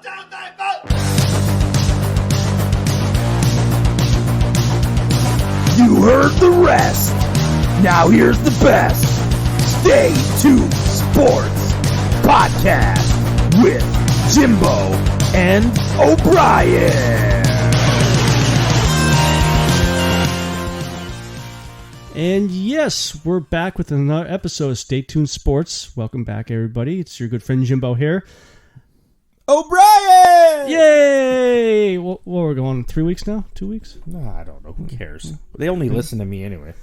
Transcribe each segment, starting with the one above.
You heard the rest. Now here's the best. Stay Tuned Sports Podcast with Jimbo and O'Brien. And yes, we're back with another episode of Stay Tuned Sports. Welcome back, everybody. It's your good friend Jimbo here. O'Brien! Yay! What we're going 3 weeks now? 2 weeks? No, I don't know. Who cares? They only listen to me anyway.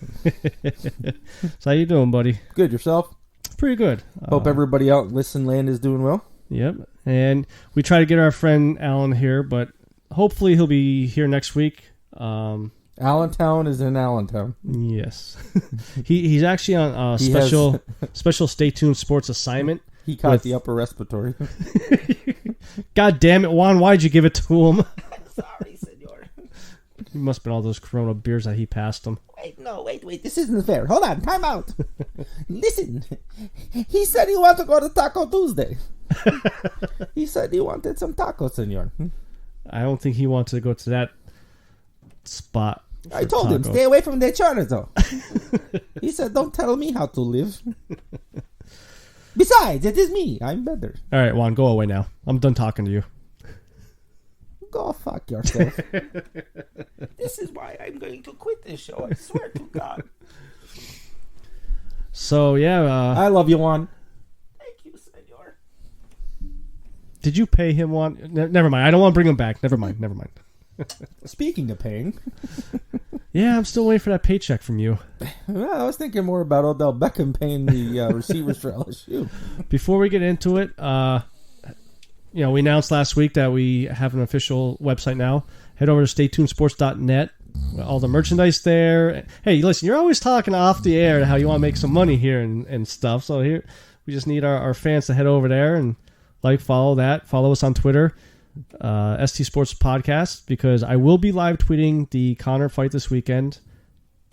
So how you doing, buddy? Good. Yourself? Pretty good. Hope everybody out in Listen Land is doing well. Yep. And we try to get our friend Alan here, but hopefully he'll be here next week. Allentown is in Allentown. Yes. He's actually on special Stay Tuned Sports assignment. He caught the upper respiratory. God damn it, Juan, why'd you give it to him? Sorry, senor. It must have been all those Corona beers that he passed him. Wait. This isn't fair. Hold on. Time out. Listen. He said he wanted to go to Taco Tuesday. He said he wanted some tacos, senor. I don't think he wanted to go to that spot. I told him, stay away from the chorizo. He said, don't tell me how to live. Besides, it is me. I'm better. All right, Juan, go away now. I'm done talking to you. Go fuck yourself. This is why I'm going to quit this show. I swear to God. So, yeah. I love you, Juan. Thank you, senor. Did you pay him, Juan? Never mind. I don't want to bring him back. Never mind. Speaking of paying. Yeah, I'm still waiting for that paycheck from you. Well, I was thinking more about Odell Beckham paying the receivers for LSU. Before we get into it, we announced last week that we have an official website now. Head over to staytunesports.net. All the merchandise there. Hey, listen, you're always talking off the air how you want to make some money here and stuff. So here, we just need our fans to head over there and follow that. Follow us on Twitter. ST Sports Podcast, because I will be live tweeting the Connor fight this weekend.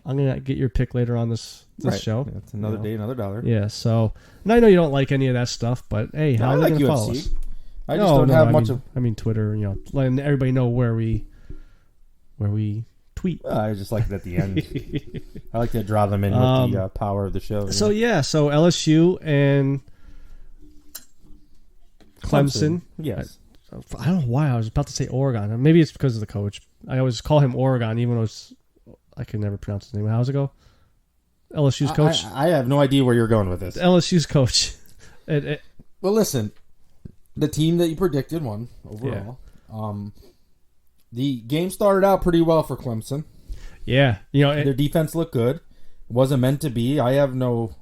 I'm gonna get your pick later on this show. That's another day, another dollar. Yeah. So, and I know you don't like any of that stuff, but hey, how are you gonna follow us? I just don't have much of. I mean, Twitter. Letting everybody know where we tweet. Well, I just like it at the end. I like to draw them in with the power of the show. So so LSU and Clemson. Yes. I don't know why I was about to say Oregon. Maybe it's because of the coach. I always call him Oregon, even though I could never pronounce his name. How's it go? LSU's coach? I have no idea where you're going with this. LSU's coach. Well, listen. The team that you predicted won overall. Yeah. The game started out pretty well for Clemson. Yeah. Their defense looked good. It wasn't meant to be. I have no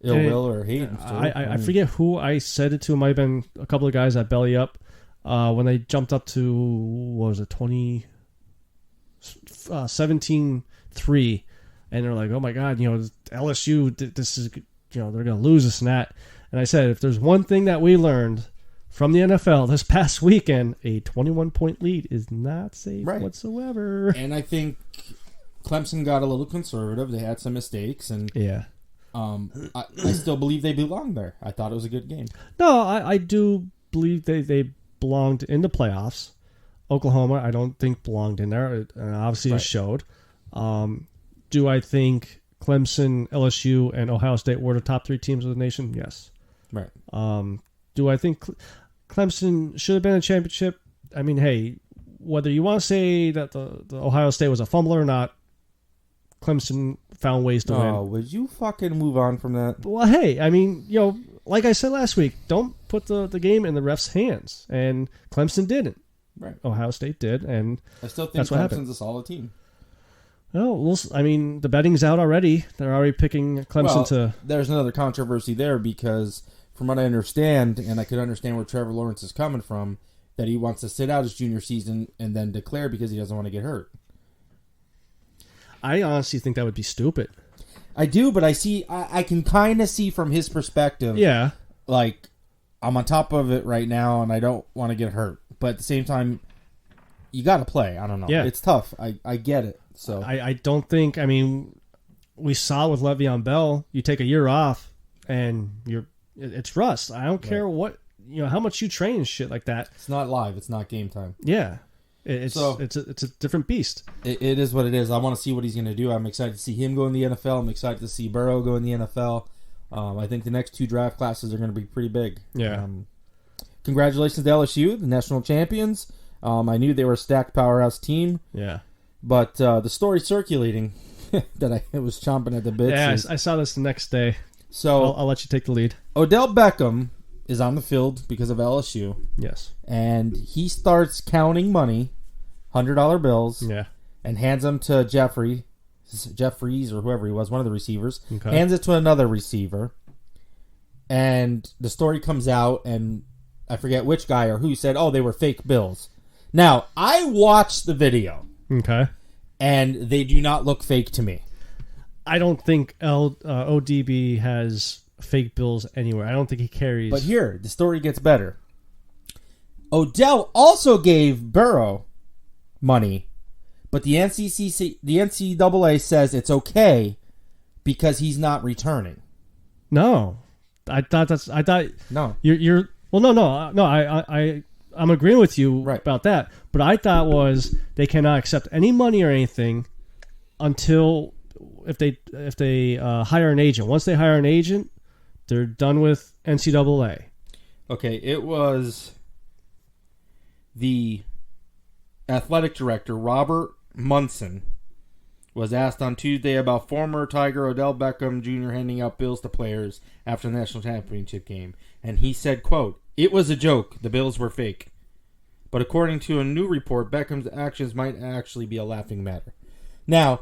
ill will or hate. I forget who I said it to. It might have been a couple of guys at Belly Up. When they jumped up to, what was it, 17-3, and they're like, oh my God, LSU, this is, they're going to lose this and that. And I said, if there's one thing that we learned from the NFL this past weekend, a 21-point lead is not safe whatsoever. And I think Clemson got a little conservative. They had some mistakes, and yeah. I still believe they belong there. I thought it was a good game. No, I do believe they belonged in the playoffs. Oklahoma, I don't think belonged in there, and obviously it showed. Do I think Clemson, LSU, and Ohio State were the top three teams of the nation? Yes. Right. Do I think Clemson should have been in a championship? I mean, hey, whether you want to say that the Ohio State was a fumbler or not, Clemson found ways to win. Oh, would you fucking move on from that? Well, hey, I mean, like I said last week, don't put the game in the ref's hands. And Clemson didn't. Right. Ohio State did, and I still think that's what Clemson's happened. a solid team. Well, I mean, the betting's out already. They're already picking Clemson to... There's another controversy there because, from what I understand, and I could understand where Trevor Lawrence is coming from, that he wants to sit out his junior season and then declare because he doesn't want to get hurt. I honestly think that would be stupid. I do, but I can kind of see from his perspective. Yeah. Like, I'm on top of it right now, and I don't want to get hurt. But at the same time, you got to play. I don't know. Yeah. It's tough. I get it. So I don't think, I mean, we saw with Le'Veon Bell, you take a year off, and it's rust. I don't care what, how much you train and shit like that. It's not live. It's not game time. Yeah. It's a different beast. It is what it is. I want to see what he's going to do. I'm excited to see him go in the NFL. I'm excited to see Burrow go in the NFL. I think the next 2 draft classes are going to be pretty big. Yeah. Congratulations to LSU, the national champions. I knew they were a stacked powerhouse team. Yeah. But the story circulating that I was chomping at the bits. Yeah, I saw this the next day. So I'll let you take the lead. Odell Beckham is on the field because of LSU. Yes. And he starts counting money, $100 bills. Yeah. And hands them to Jeffries or whoever he was, one of the receivers. Okay. Hands it to another receiver. And the story comes out, and I forget which guy or who said, they were fake bills. Now, I watched the video. Okay. And they do not look fake to me. I don't think ODB has fake bills anywhere. I don't think he carries. But here, the story gets better. Odell also gave Burrow money, but the NCAA says it's okay because he's not returning. No, I thought no. You're well. No. I'm agreeing with you about that. But I thought was they cannot accept any money or anything until if they hire an agent. Once they hire an agent, they're done with NCAA. Okay, it was the athletic director, Robert Munson, was asked on Tuesday about former Tiger Odell Beckham Jr. handing out bills to players after the national championship game. And he said, quote, "It was a joke. The bills were fake." But according to a new report, Beckham's actions might actually be a laughing matter. Now,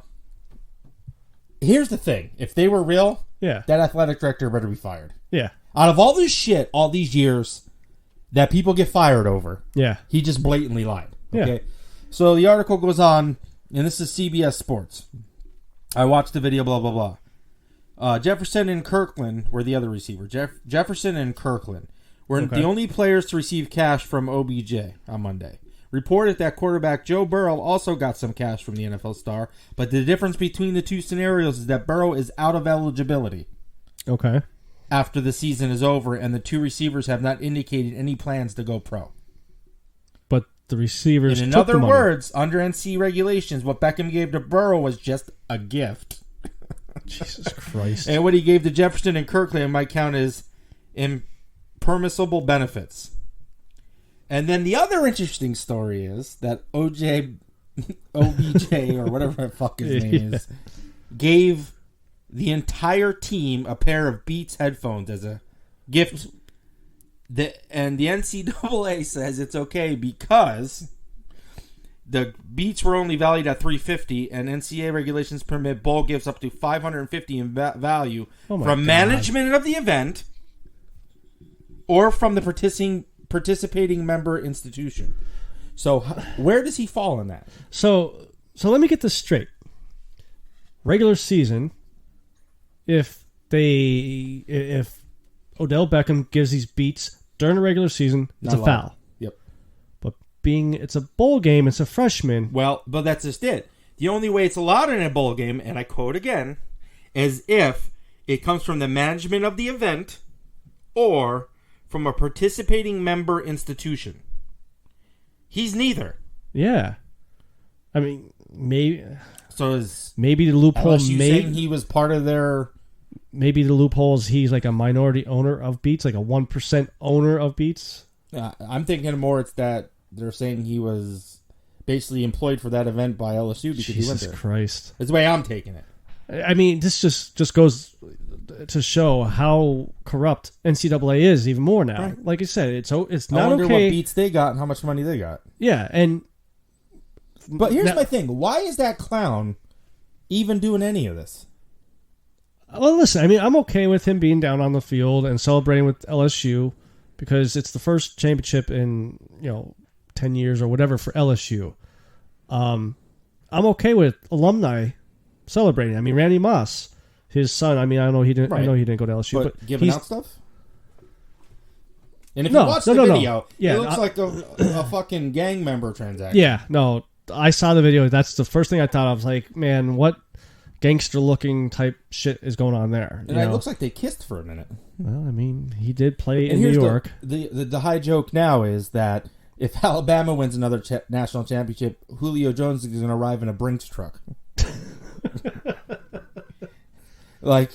here's the thing. If they were real, that athletic director better be fired. Yeah. Out of all this shit, all these years that people get fired over, he just blatantly lied. Okay? Yeah. So the article goes on, and this is CBS Sports. I watched the video, blah, blah, blah. Jefferson and Kirkland were the other receiver. Jefferson and Kirkland were the only players to receive cash from OBJ on Monday. Reported that quarterback Joe Burrow also got some cash from the NFL star, but the difference between the two scenarios is that Burrow is out of eligibility. Okay. After the season is over, and the 2 receivers have not indicated any plans to go pro. But the receivers in took other the money. words, under NC regulations, what Beckham gave to Burrow was just a gift. Jesus Christ. And what he gave to Jefferson and Kirkland might count as impermissible benefits. And then the other interesting story is that OBJ, or whatever the fuck his name is, gave the entire team a pair of Beats headphones as a gift. And the NCAA says it's okay because the Beats were only valued at $350, and NCAA regulations permit bowl gifts up to $550 in value from management of the event or from the participating member institution. So where does he fall in that? So let me get this straight. Regular season, if Odell Beckham gives these beats during the regular season, it's a foul. Yep. But it's a bowl game, it's a freshman. Well, but that's just it. The only way it's allowed in a bowl game, and I quote again, is if it comes from the management of the event or from a participating member institution. He's neither. Yeah. I mean, maybe. So maybe the loophole. Saying he was part of their. Maybe the loophole is he's like a minority owner of Beats, like a 1% owner of Beats. I'm thinking more it's that they're saying he was basically employed for that event by LSU because he went there. Jesus Christ. That's the way I'm taking it. I mean, this just goes to show how corrupt NCAA is even more now. Right. Like I said, it's not okay. I wonder what Beats they got and how much money they got. Yeah, but here's my thing: why is that clown even doing any of this? Well, listen, I mean, I'm okay with him being down on the field and celebrating with LSU because it's the first championship in 10 years or whatever for LSU. I'm okay with alumni celebrating. I mean, Randy Moss, his son. I mean, I know he didn't. Right. I know he didn't go to LSU, but giving out stuff. And if you watch the video, it looks like a fucking gang member transaction. Yeah, no, I saw the video. That's the first thing I thought. I was like, man, what? gangster-looking type shit is going on there. And it looks like they kissed for a minute. Well, I mean, he did play in New York. The high joke now is that if Alabama wins another national championship, Julio Jones is going to arrive in a Brinks truck. Like,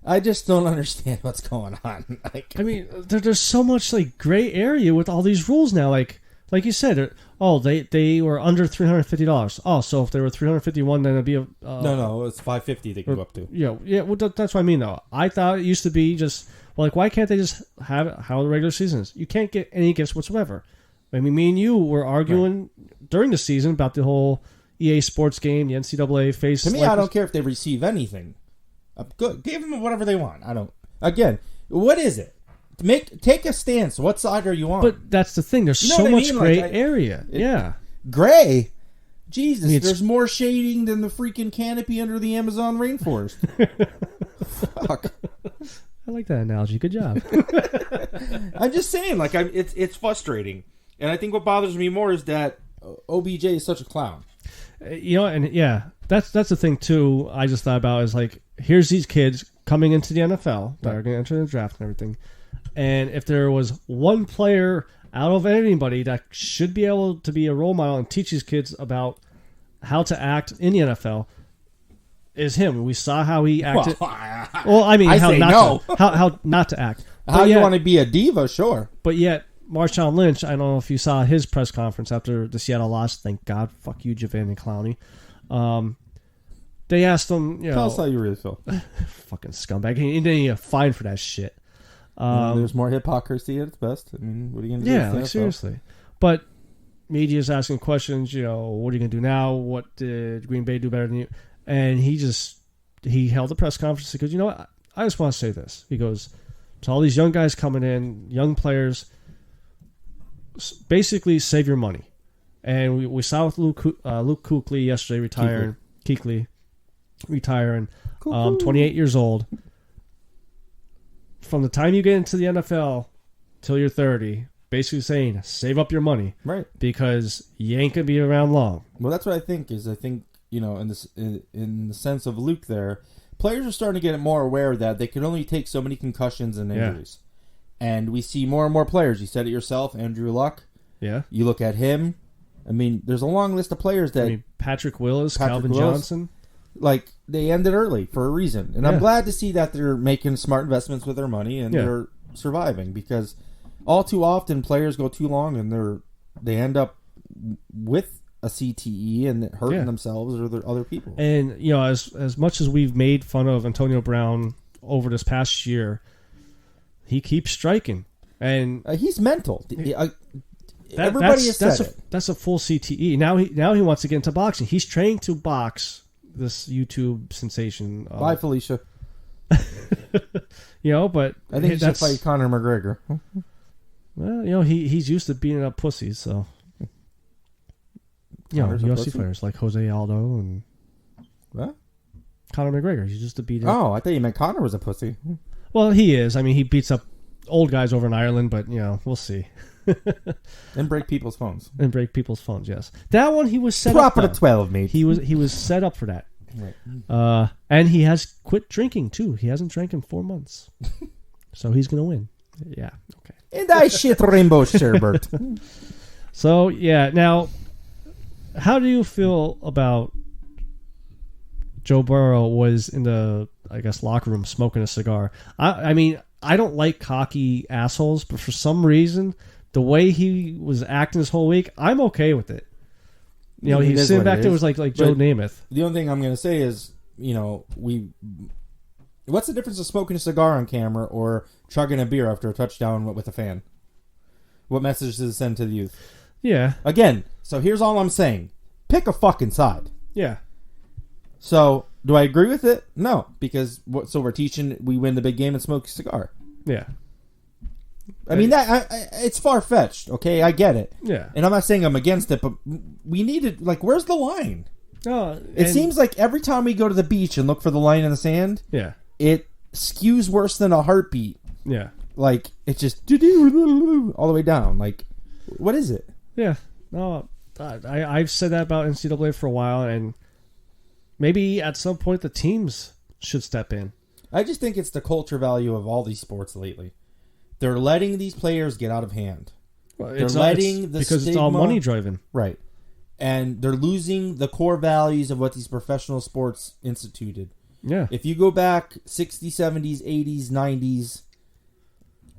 I just don't understand what's going on. Like, I mean, there's so much like gray area with all these rules now. Like you said, they were under $350. Oh, so if they were $351, then it'd be a no, it's $550 they can go up to. Yeah. Well, that's what I mean, though. I thought it used to be just why can't they just have it how the regular season is? You can't get any gifts whatsoever. I mean, me and you were arguing during the season about the whole EA Sports game, the NCAA face. To me, I don't care if they receive anything. Good, give them whatever they want. I don't. Again, what is it? Take a stance. What side are you on? But that's the thing. There's so much gray area. Gray. Jesus, there's more shading than the freaking canopy under the Amazon rainforest. Fuck. I like that analogy. Good job. I'm just saying, like, it's frustrating, and I think what bothers me more is that OBJ is such a clown. That's the thing too. I just thought about is like, here's these kids coming into the NFL that are going to enter the draft and everything, and if there was one player out of anybody that should be able to be a role model and teach these kids about how to act in the NFL, is him. We saw how he acted. Well, I mean, how not to act. How you want to be a diva, sure. But yet, Marshawn Lynch, I don't know if you saw his press conference after the Seattle loss. Thank God. Fuck you, Javon Clowney. They asked him, tell us how you really feel. Fucking scumbag. He didn't get fined for that shit. There's more hypocrisy at its best. I mean, what are you going to do? Yeah, like, seriously. But media's asking questions, what are you going to do now? What did Green Bay do better than you? And he held a press conference. He goes, you know what? I just want to say this. He goes, to all these young guys coming in, young players, basically save your money. And we saw with Luke Kuechly yesterday retiring. Kuechly retiring, 28 years old. From the time you get into the NFL till you're 30, basically saying save up your money, right? Because you ain't gonna be around long. Well, that's what I think. In the sense of Luke, there, players are starting to get more aware that they can only take so many concussions and injuries, and we see more and more players. You said it yourself, Andrew Luck. Yeah, you look at him. I mean, there's a long list of players that. Patrick Willis, Calvin Johnson. Like, they ended early for a reason. And I'm glad to see that they're making smart investments with their money and they're surviving, because all too often players go too long and they end up with a CTE and hurting themselves or their other people. And, as much as we've made fun of Antonio Brown over this past year, he keeps striking. And he's mental. Everybody has said it. That's a full CTE. Now he wants to get into boxing. He's trained to box this YouTube sensation. Bye, Felicia. But I think he should fight Conor McGregor. Well, he's used to beating up pussies, so UFC fighters like Jose Aldo and what? Conor McGregor. He's used to beat. Oh, I thought you meant Conor was a pussy. Well, he is. I mean, he beats up old guys over in Ireland, but we'll see. And break people's phones. Yes. That one he was set up. Drop it at 12, mate. He was set up for that. Right. And he has quit drinking too. He hasn't drank in 4 months. So he's gonna win. Yeah. Okay. And I shit rainbow sherbet. So now, how do you feel about Joe Burrow was in the, I guess, locker room smoking a cigar? I mean, I don't like cocky assholes, but for some reason, the way he was acting this whole week, I'm okay with it. He's sitting back there was like Joe Namath. The only thing I'm going to say is, what's the difference of smoking a cigar on camera or chugging a beer after a touchdown with a fan? What message does it send to the youth? Yeah. Again, so here's all I'm saying. Pick a fucking side. Yeah. So, do I agree with it? No, because we're teaching we win the big game and smoke a cigar. Yeah. I mean, it's far-fetched, okay? I get it. Yeah. And I'm not saying I'm against it, but we need to, where's the line? It seems like every time we go to the beach and look for the line in the sand, it skews worse than a heartbeat. Yeah. Like, it's just all the way down. Like, what is it? Yeah. No, I've said that about NCAA for a while, and maybe at some point the teams should step in. I just think it's the culture value of all these sports lately. They're letting these players get out of hand. Well, They're letting the because stigma, it's all money driven. Right. And they're losing the core values of what these professional sports instituted. Yeah. If you go back 60s, 70s, 80s, 90s,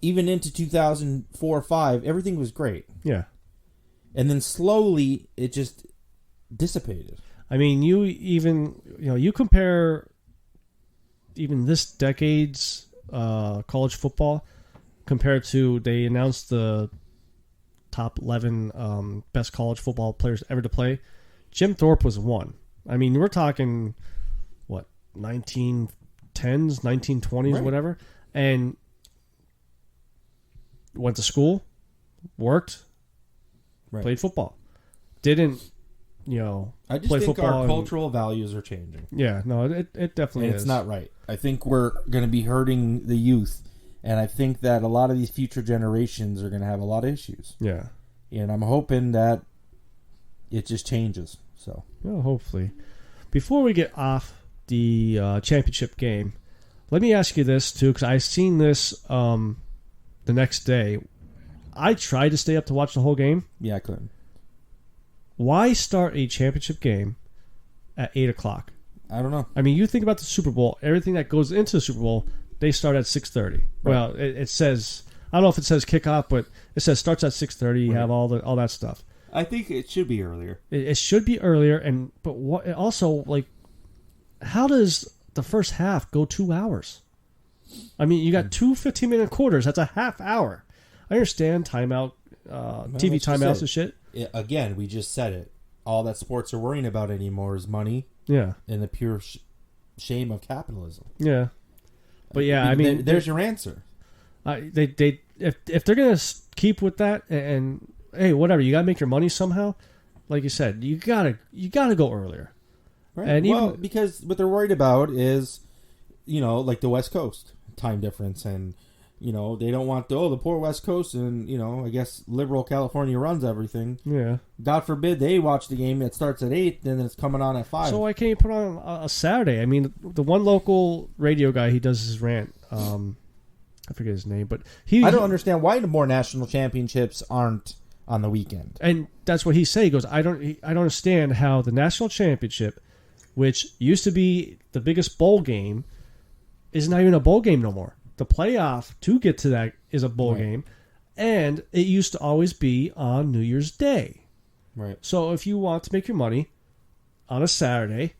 even into 2004 or 5, everything was great. Yeah. And then slowly it just dissipated. I mean, you compare even this decade's college football compared to they announced the top 11 best college football players ever to play. Jim Thorpe was one. I mean, we're talking, what, 1910s, 1920s, right. whatever. And went to school, worked, Right. played football. Didn't, I just play think football our and- cultural values are changing. Yeah, no, it definitely And is. it's not right. I think we're going to be hurting the youth. And I think that a lot of these future generations are going to have a lot of issues. Yeah. And I'm hoping that it just changes. So, Well, hopefully. Before we get off the championship game, let me ask you this, too, because I seen this the next day. I tried to stay up to watch the whole game. yeah, I couldn't. Why start a championship game at 8 o'clock? I don't know. I mean, you think about the Super Bowl, everything that goes into the Super Bowl, they start at 6:30. Right. Well, it says, I don't know if it says kickoff, but it says starts at 6:30. You have all that stuff. I think it should be earlier. It should be earlier, but what also, like, how does the first half go 2 hours? I mean, you got two 15-minute quarters. That's a half hour. I understand timeout, TV timeouts and shit. Again, we just said it. All that sports are worrying about anymore is money Yeah, and the pure shame of capitalism. yeah. But yeah, I mean, there's your answer. they if they're gonna keep with that and hey, whatever, you gotta make your money somehow. Like you said, you gotta go earlier. Right. And well, even because what they're worried about is, like the West Coast time difference, and they don't want the poor West Coast, and I guess liberal California runs everything. yeah. God forbid they watch the game that starts at 8, then it's coming on at 5. So why can't you put on a Saturday? I mean, the one local radio guy, he does his rant. I forget his name, but I don't understand why the more national championships aren't on the weekend. And that's what he said. He goes, I don't understand how the national championship, which used to be the biggest bowl game, is not even a bowl game no more. The playoff to get to that is a bowl game, and it used to always be on New Year's Day. Right. So if you want to make your money on a Saturday,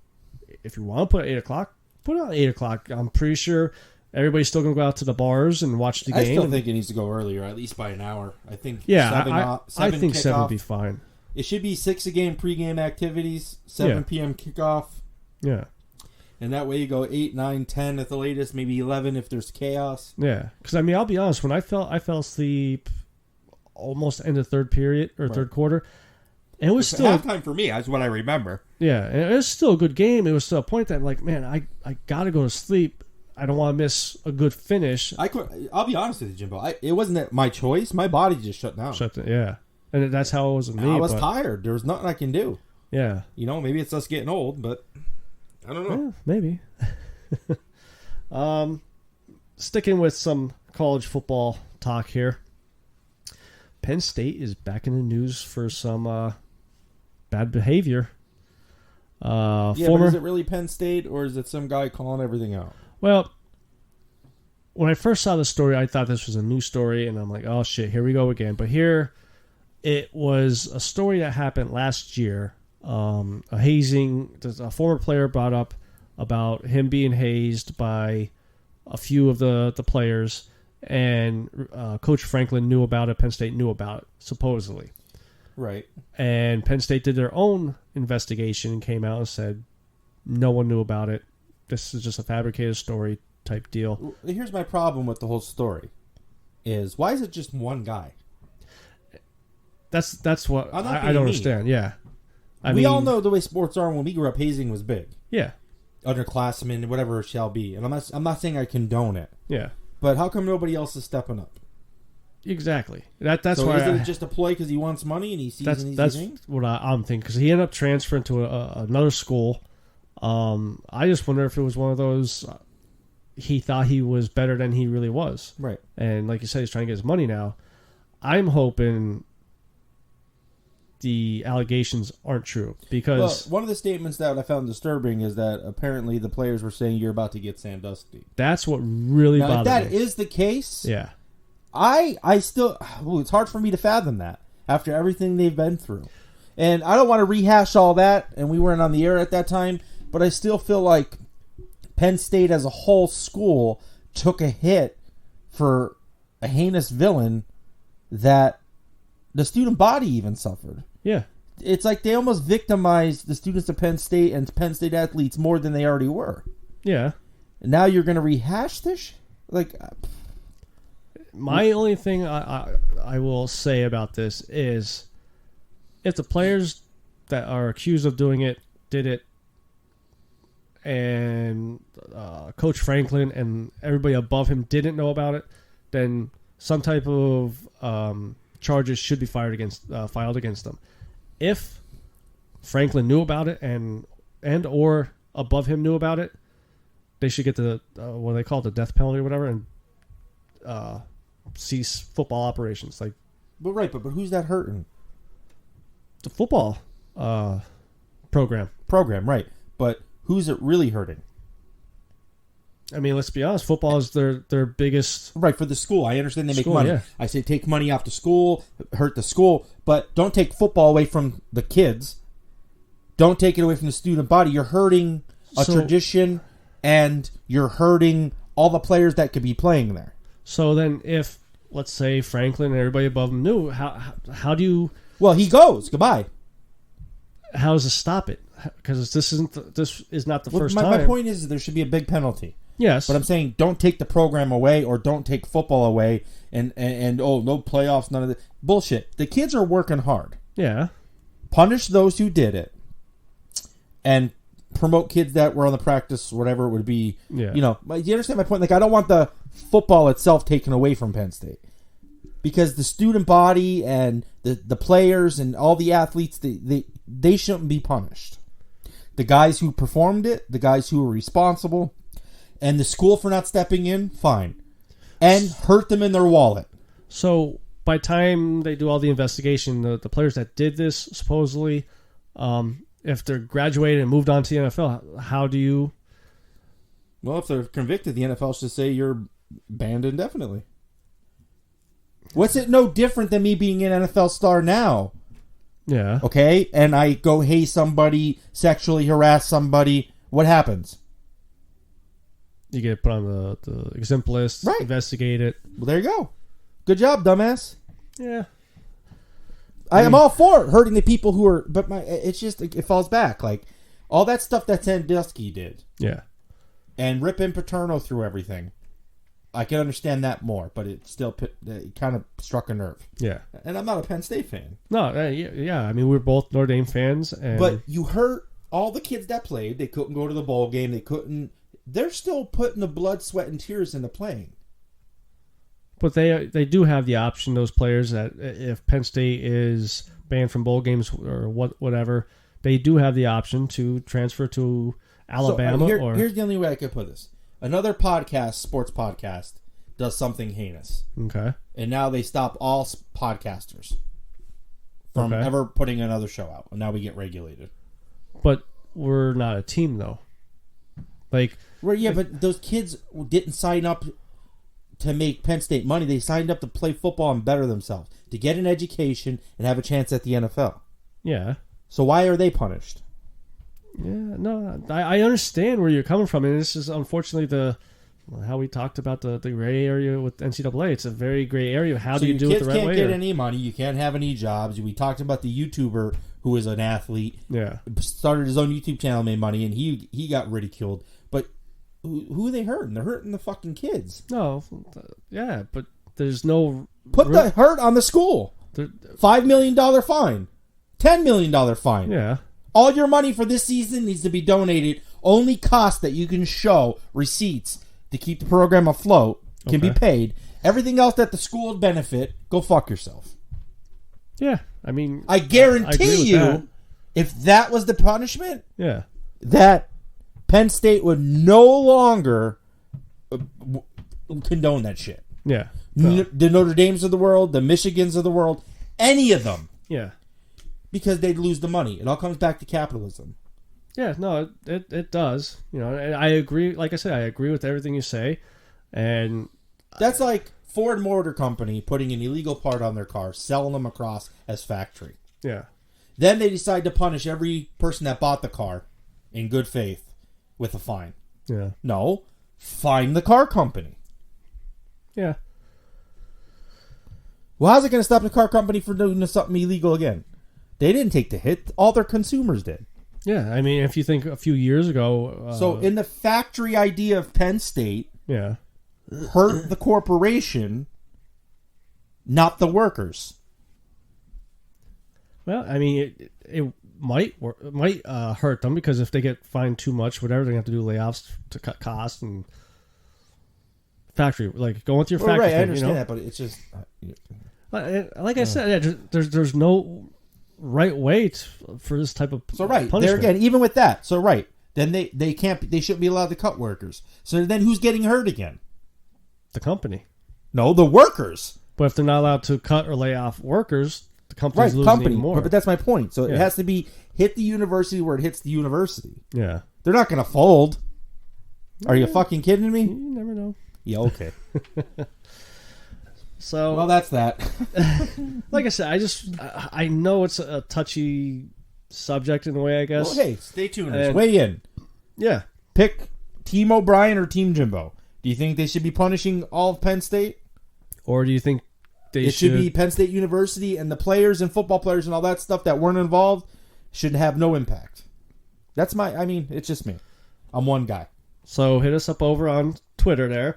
if you want to put it at 8 o'clock, put it on 8 o'clock. I'm pretty sure everybody's still going to go out to the bars and watch the game. I still think it needs to go earlier, at least by an hour. I think I think 7 would kickoff. be fine. It should be 6 a game pregame activities, 7 p.m. kickoff. Yeah. And that way you go 8, 9, 10 at the latest, maybe 11 if there's chaos. Yeah, because I mean, I'll be honest. When I fell asleep almost end of third period or third quarter, and it was still halftime for me. That's what I remember. Yeah, and it was still a good game. It was to a point that, like, man, I got to go to sleep. I don't want to miss a good finish. I'll be honest with you, Jimbo. It wasn't my choice. My body just shut down. Yeah, and that's how it was with me. I was tired. There was nothing I can do. Yeah, maybe it's us getting old, but I don't know. Yeah, maybe. Sticking with some college football talk here. Penn State is back in the news for some bad behavior. But is it really Penn State, or is it some guy calling everything out? Well, when I first saw the story, I thought this was a new story, and I'm like, oh shit, here we go again. But here, it was a story that happened last year. A hazing. A former player brought up about him being hazed by a few of the players, and Coach Franklin knew about it. Penn State knew about it, supposedly. Right. And Penn State did their own investigation and came out and said no one knew about it. This is just a fabricated story type deal. Here's my problem with the whole story: is why is it just one guy? That's what I don't understand. Yeah, we mean, all know the way sports are. When we grew up, hazing was big. Yeah, underclassmen, whatever it shall be. And I'm not saying I condone it. Yeah, but how come nobody else is stepping up? Exactly. That's so why. Is it just a ploy because he wants money and he sees that's what I'm thinking. Because he ended up transferring to another school, I just wonder if it was one of those. He thought he was better than he really was. Right. And like you said, he's trying to get his money now. I'm hoping the allegations aren't true because one of the statements that I found disturbing is that apparently the players were saying you're about to get Sandusky. that's what really Now, if bothered that me. is the case, Yeah. I still, it's hard for me to fathom that after everything they've been through. And I don't want to rehash all that, and we weren't on the air at that time, but I still feel like Penn State as a whole school took a hit for a heinous villain that the student body even suffered. Yeah. It's like they almost victimized the students of Penn State and Penn State athletes more than they already were. Yeah. And now you're going to rehash this? Like, My only thing I will say about this is if the players that are accused of doing it did it and Coach Franklin and everybody above him didn't know about it, then some type of charges should be filed against them. If Franklin knew about it and or above him knew about it, they should get the what do they call it, the death penalty or whatever, and cease football operations. Like, but who's that hurting? the football program. Right. But who's it really hurting? I mean, let's be honest. Football is their biggest. Right, for the school. I understand they make School, money. yeah. I say take money off the school, hurt the school, but don't take football away from the kids. Don't take it away from the student body. You're hurting a tradition, and you're hurting all the players that could be playing there. So then, if let's say Franklin and everybody above him knew, how do you? Well, he goes. Goodbye. How does it stop it? Because this is not the first my time. point is there should be a big penalty. Yes, But I'm saying don't take the program away or don't take football away and oh, no playoffs, none of that. Bullshit. The kids are working hard. yeah, Punish those who did it and promote kids that were on the practice, whatever it would be. Yeah. You know, you understand my point? Like, I don't want the football itself taken away from Penn State. Because the student body and the players and all the athletes, they shouldn't be punished. The guys who performed it, the guys who were responsible, and the school for not stepping in, fine. And hurt them in their wallet. So by the time they do all the investigation, the players that did this supposedly, if they're graduated and moved on to the NFL, how do you? Well, if they're convicted, the NFL should say you're banned indefinitely. What's it no different than me being an NFL star now? Yeah. Okay? And I go, hey, somebody, sexually harass somebody. What happens? You get put on the exempt list, Right. investigate it. Well, there you go. Good job, dumbass. Yeah. I am all for hurting the people who are, but it's just, it falls back. Like, all that stuff that Sandusky did. Yeah. And ripping Paterno through everything. I can understand that more, but it still it kind of struck a nerve. Yeah. And I'm not a Penn State fan. No, yeah. I mean, we're both Notre Dame fans. But you hurt all the kids that played. They couldn't go to the bowl game. They couldn't. They're still putting the blood, sweat, and tears into playing. But they do have the option, those players, that if Penn State is banned from bowl games or whatever, they do have the option to transfer to Alabama. Here's the only way I could put this. Another podcast, sports podcast, does something heinous. Okay. And now they stop all podcasters from ever putting another show out. And now we get regulated. But we're not a team, though. Like, Well, yeah, but those kids didn't sign up to make Penn State money. They signed up to play football and better themselves, to get an education and have a chance at the NFL. yeah. So why are they punished? Yeah, no, I understand where you're coming from, and this is unfortunately how we talked about the gray area with NCAA. It's a very gray area. How do you do it the right way? Kids can't get any money. You can't have any jobs. We talked about the YouTuber who is an athlete. Yeah, started his own YouTube channel, made money, and he got ridiculed. But who are they hurting? They're hurting the fucking kids. No, yeah, but there's no Put the hurt on the school. $5 million fine, $10 million fine. Yeah. All your money for this season needs to be donated. Only cost that you can show, receipts, to keep the program afloat can be paid. Everything else that the school would benefit, go fuck yourself. Yeah, I mean, I guarantee agree with that. if that was the punishment, Yeah, that Penn State would no longer condone that shit. Yeah. The Notre Dames of the world, the Michigans of the world, any of them. Yeah. Because they'd lose the money. It all comes back to capitalism. Yeah, no, it does. You know, and I agree. Like I said, I agree with everything you say. And that's like Ford Motor Company putting an illegal part on their car, selling them across as factory. Yeah. Then they decide to punish every person that bought the car in good faith with a fine. Yeah. No, fine the car company. Yeah. Well, how's it going to stop the car company from doing something illegal again? They didn't take the hit. All their consumers did. Yeah, I mean, if you think a few years ago... so, in the factory idea of Penn State, yeah, hurt the corporation, not the workers. Well, I mean, it might hurt them because if they get fined too much, whatever, they have to do layoffs to cut costs and factory, like going with your factory. Right, thing, I understand that, but it's just... like I said, yeah, there's no right way for this type of punishment. There again, even with that, then they shouldn't be allowed to cut workers. So then who's getting hurt again? The company. No, the workers. But if they're not allowed to cut or lay off workers, the company's losing even more. But that's my point. So it has to be hit the university where it hits the university. Yeah. They're not going to fold. Are you fucking kidding me? You never know. Yeah, okay. So, well, that's that. Like I said, I know it's a touchy subject in a way, I guess. Well, hey, stay tuned. Weigh in. Yeah. Pick Team O'Brien or Team Jimbo. Do you think they should be punishing all of Penn State? Or do you think it should be Penn State University and the players and football players and all that stuff that weren't involved should have no impact? That's it's just me. I'm one guy. So hit us up over on Twitter there.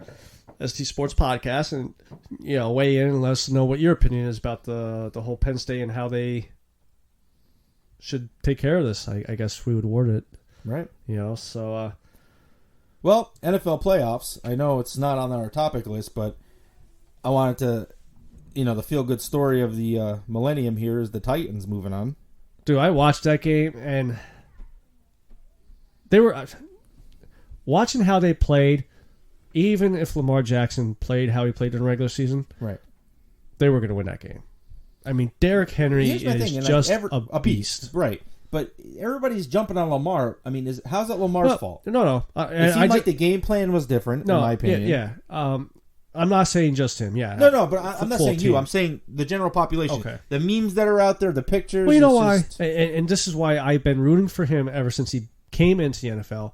ST Sports Podcast, and weigh in and let us know what your opinion is about the whole Penn State and how they should take care of this. I guess we would word it right. So well, NFL playoffs. I know it's not on our topic list, but I wanted to, the feel good story of the millennium here is the Titans moving on. Dude, I watched that game and they were watching how they played. Even if Lamar Jackson played how he played in the regular season, right, they were going to win that game. I mean, Derrick Henry is just a beast. Right. But everybody's jumping on Lamar. I mean, how's that Lamar's fault? No. It seemed like the game plan was different, in my opinion. Yeah. I'm not saying just him. Yeah. No, but I'm not saying you. I'm saying the general population. Okay. The memes that are out there, the pictures. Well, you know why? And this is why I've been rooting for him ever since he came into the NFL.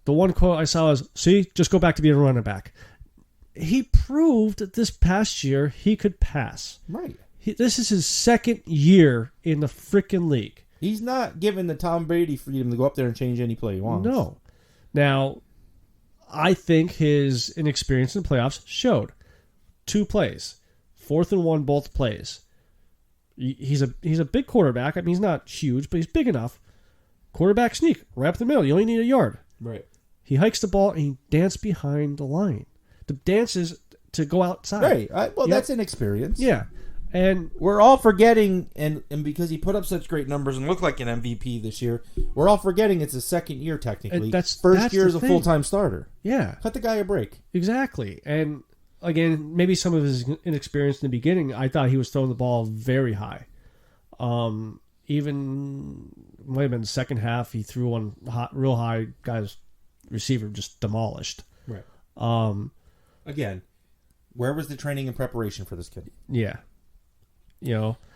The one quote I saw was, see, just go back to being a running back. He proved that this past year he could pass. Right. This is his second year in the freaking league. He's not given the Tom Brady freedom to go up there and change any play he wants. No. Now, I think his inexperience in the playoffs showed. 2 plays. 4th and 1, both plays. He's a big quarterback. I mean, he's not huge, but he's big enough. Quarterback sneak, right up the middle. You only need a yard. Right. He hikes the ball and he dances behind the line. The dance is to go outside. Right. That's inexperience. Yeah. And we're all forgetting, and because he put up such great numbers and looked like an MVP this year, we're all forgetting it's his second year technically. First year as a full-time starter. Yeah. Cut the guy a break. Exactly. And again, maybe some of his inexperience in the beginning, I thought he was throwing the ball very high. Even might have been the second half, he threw one real high, guy's receiver just demolished. Right. Again, where was the training and preparation for this kid? Yeah.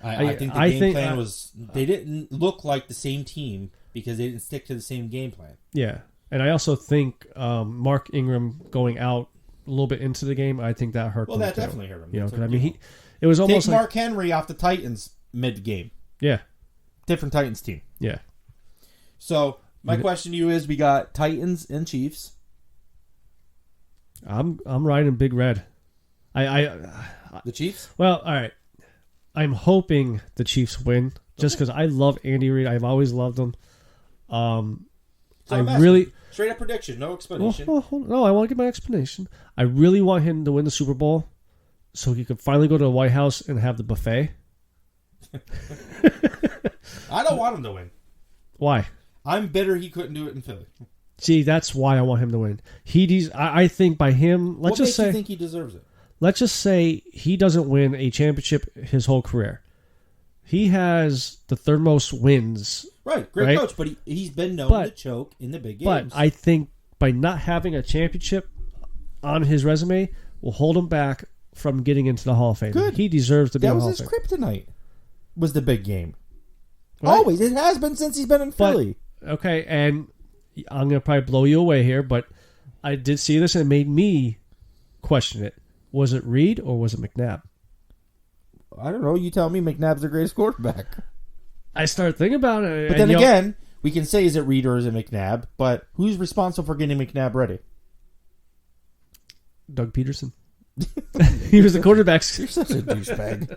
I think the game plan was they didn't look like the same team because they didn't stick to the same game plan. Yeah. And I also think Mark Ingram going out a little bit into the game, I think that hurt him. Well, that definitely hurt him. It was almost take Mark Henry off the Titans mid-game. Yeah. Different Titans team. Yeah. So, my question to you is, we got Titans and Chiefs. I'm riding Big Red. The Chiefs? Well, all right. I'm hoping the Chiefs win just because I love Andy Reid. I've always loved him. Straight up prediction, no explanation. No, I want to give my explanation. I really want him to win the Super Bowl so he could finally go to the White House and have the buffet. I don't want him to win. Why? I'm bitter he couldn't do it in Philly. See, that's why I want him to win. I think by him, What makes you think he deserves it? let's just say he doesn't win a championship his whole career. He has the third most wins. Right, great coach, but he's been known to choke in the big games. But I think by not having a championship on his resume will hold him back from getting into the Hall of Fame. Good. He deserves to be in the Hall of Fame. That was his kryptonite. Was the big game. Right? Always. It has been since he's been in Philly. Okay, and I'm going to probably blow you away here, but I did see this and it made me question it. Was it Reed or was it McNabb? I don't know. You tell me McNabb's the greatest quarterback. I started thinking about it. But then again, we can say is it Reed or is it McNabb, but who's responsible for getting McNabb ready? Doug Peterson. He was the quarterback. You're such a douchebag.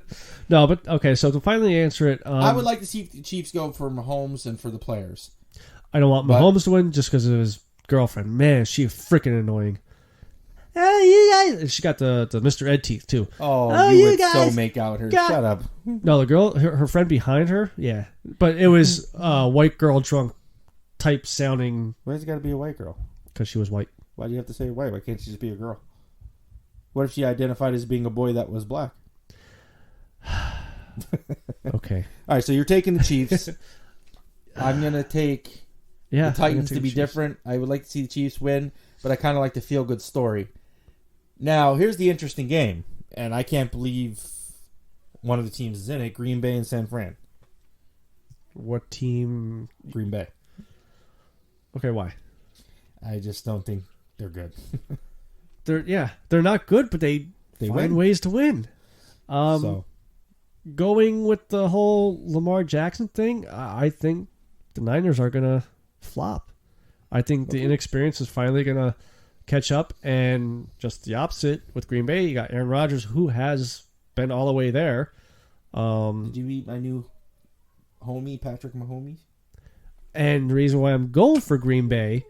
No, but okay, so to finally answer it... I would like to see the Chiefs go for Mahomes and for the players. I don't want Mahomes to win just because of his girlfriend. Man, she's freaking annoying. Oh, you guys! She got the Mr. Ed teeth too. Oh, you would so make out her. Shut up. No, the girl, her friend behind her, yeah. But it was white girl drunk type sounding. Why's it got to be a white girl? Because she was white. Why do you have to say white? Why can't she just be a girl? What if she identified as being a boy that was black? Okay. All right, so you're taking the Chiefs. I'm going to take the Titans to be different. I would like to see the Chiefs win, but I kind of like the feel-good story. Now, here's the interesting game, and I can't believe one of the teams is in it, Green Bay and San Fran. What team? Green Bay. Okay, why? I just don't think they're good. They're not good, but they find win. ways to win. Going with the whole Lamar Jackson thing, I think the Niners are going to flop. I think the inexperience is finally going to catch up, and just the opposite with Green Bay. You got Aaron Rodgers, who has been all the way there. Did you meet my new homie, Patrick Mahomes? And the reason why I'm going for Green Bay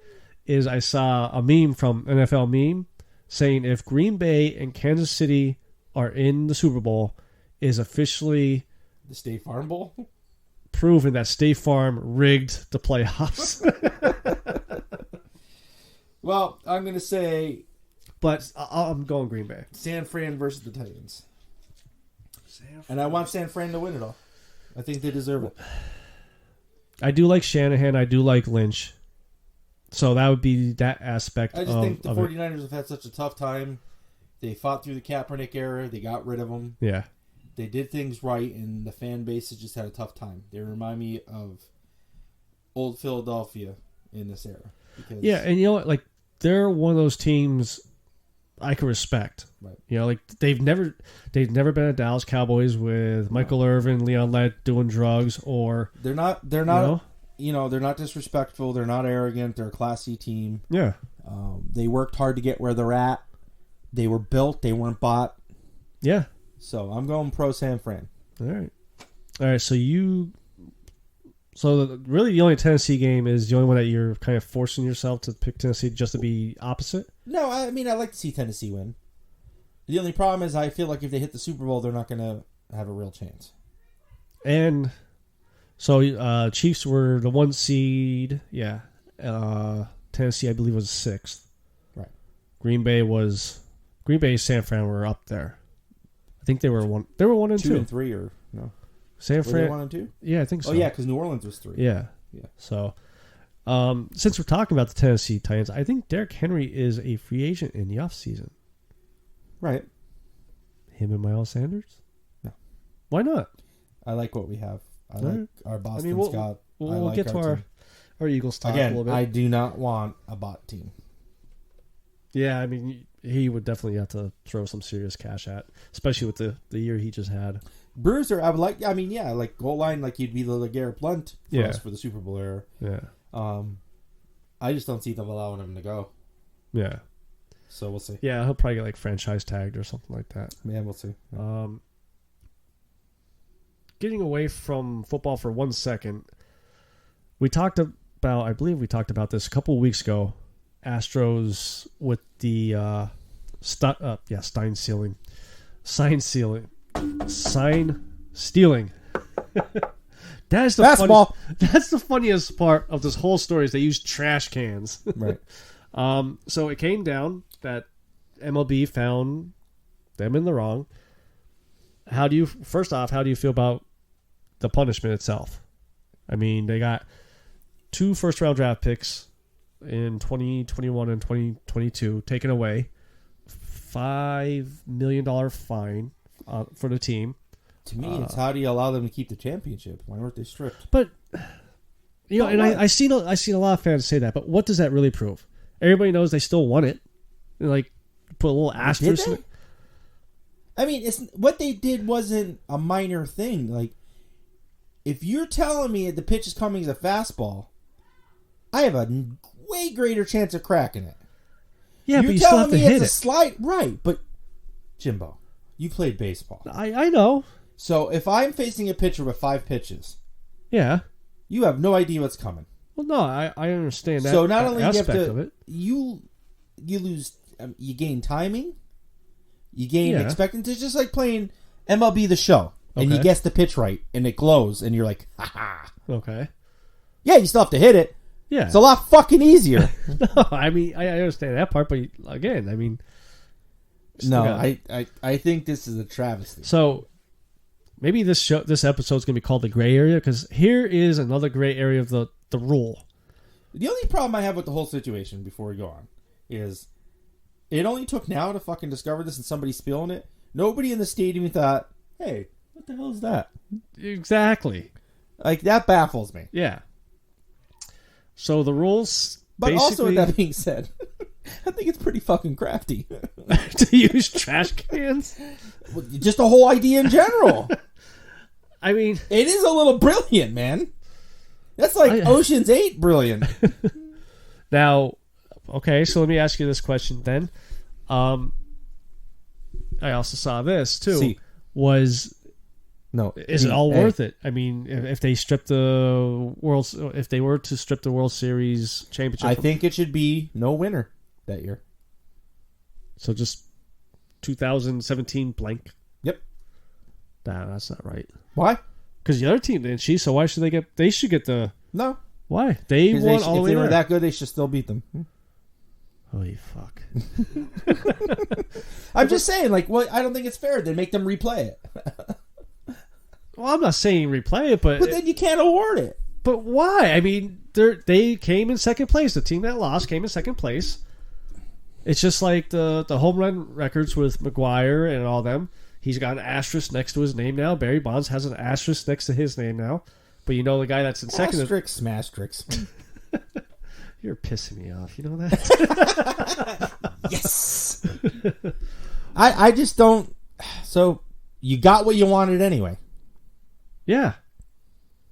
is I saw a meme from NFL Meme saying if Green Bay and Kansas City are in the Super Bowl, is officially the State Farm Bowl proven that State Farm rigged the playoffs. Well, I'm going to say... But I'm going Green Bay. San Fran versus the Titans. And I want San Fran to win it all. I think they deserve it. I do like Shanahan. I do like Lynch. So that would be that aspect of it. I just think the 49ers have had such a tough time. They fought through the Kaepernick era. They got rid of him. Yeah. They did things right, and the fan base has just had a tough time. They remind me of old Philadelphia in this era. Yeah, and you know what? Like, they're one of those teams I can respect. Right. You know, like they've never been a Dallas Cowboys with Michael Irvin, Leon Lett doing drugs, or they're not they're not disrespectful, they're not arrogant, they're a classy team. Yeah. They worked hard to get where they're at. They were built, they weren't bought. Yeah. So I'm going pro San Fran. All right. So really, the only Tennessee game is the only one that you're kind of forcing yourself to pick Tennessee just to be opposite. No, I mean I like to see Tennessee win. The only problem is I feel like if they hit the Super Bowl, they're not going to have a real chance. And so Chiefs were the 1 seed. Yeah. Tennessee, I believe, was 6th. Right. Green Bay, San Fran were up there. I think they were 1. They were 1 and 2. 2 and 3 or no? San Fran. Were they 1 and 2? Yeah, I think so. Oh yeah, because New Orleans was 3. Yeah. So, since we're talking about the Tennessee Titans, I think Derrick Henry is a free agent in the offseason. Right. Him and Miles Sanders? No. Why not? I like what we have. I like our Boston Scott. We'll get to our Eagles talk a little bit. I do not want a bot team. Yeah, I mean, he would definitely have to throw some serious cash at, especially with the year he just had. Bruiser, I would like. I mean, yeah, like goal line, like he'd be the LeGarrette Blount for us for the Super Bowl era. Yeah. I just don't see them allowing him to go. Yeah. So we'll see. Yeah, he'll probably get like franchise tagged or something like that. Yeah, we'll see. Getting away from football for 1 second, I believe we talked about this a couple of weeks ago. Astros with the sign stealing That's the Fastball. That's the funniest part of this whole story is they use trash cans. Right. So it came down that MLB found them in the wrong. First off, how do you feel about the punishment itself? I mean, they got 2 first-round draft picks in 2021 and 2022 taken away, $5 million fine for the team. To me, it's how do you allow them to keep the championship? Why weren't they stripped? But and I seen a lot of fans say that. But what does that really prove? Everybody knows they still won it. Like put a little asterisk. Did they? I mean, what they did wasn't a minor thing. Like, if you're telling me the pitch is coming as a fastball, I have a way greater chance of cracking it. Yeah, you're but you still have to hit it. Slide, right? But Jimbo, you played baseball. I know. So if I'm facing a pitcher with 5 pitches, yeah, you have no idea what's coming. Well, no, I understand that. So not only aspect you have to, of it, you lose, you gain timing, you gain expectancy. It's just like playing MLB The Show, and you guess the pitch right, and it glows, and you're like, ha ha. Okay. Yeah, you still have to hit it. Yeah, it's a lot fucking easier. No, I mean I understand that part, but again, I mean, no, I think this is a travesty. So. Maybe this episode is going to be called the gray area, because here is another gray area of the rule. The only problem I have with the whole situation, before we go on, is it only took now to fucking discover this and somebody spilling it. Nobody in the stadium thought, hey, what the hell is that? Exactly. Like, that baffles me. Yeah. So the rules But also, with that being said, I think it's pretty fucking crafty. to use trash cans? Well, just the whole idea in general. I mean... It is a little brilliant, man. That's like Ocean's 8 brilliant. Now, okay, so let me ask you this question then. I also saw this, too. See. Is it all worth it? I mean, if they strip if they were to strip the World Series championship, I think it should be no winner that year. So just 2017 blank. Yep. Nah, that's not right. Why? Because the other team didn't cheat. So why should they get? They should get the. No. Why? They won all the way. If they were there. that good, they should still beat them. Holy fuck! I'm just saying, like, well, I don't think it's fair. They make them replay it. Well, I'm not saying replay it, but then you can't award it. But why? I mean, they came in second place. The team that lost came in second place. It's just like the home run records with McGuire and all them. He's got an asterisk next to his name now. Barry Bonds has an asterisk next to his name now. But you know the guy that's in second. Asterisk, smastrix. You're pissing me off. You know that? Yes. I just don't. So you got what you wanted anyway. Yeah.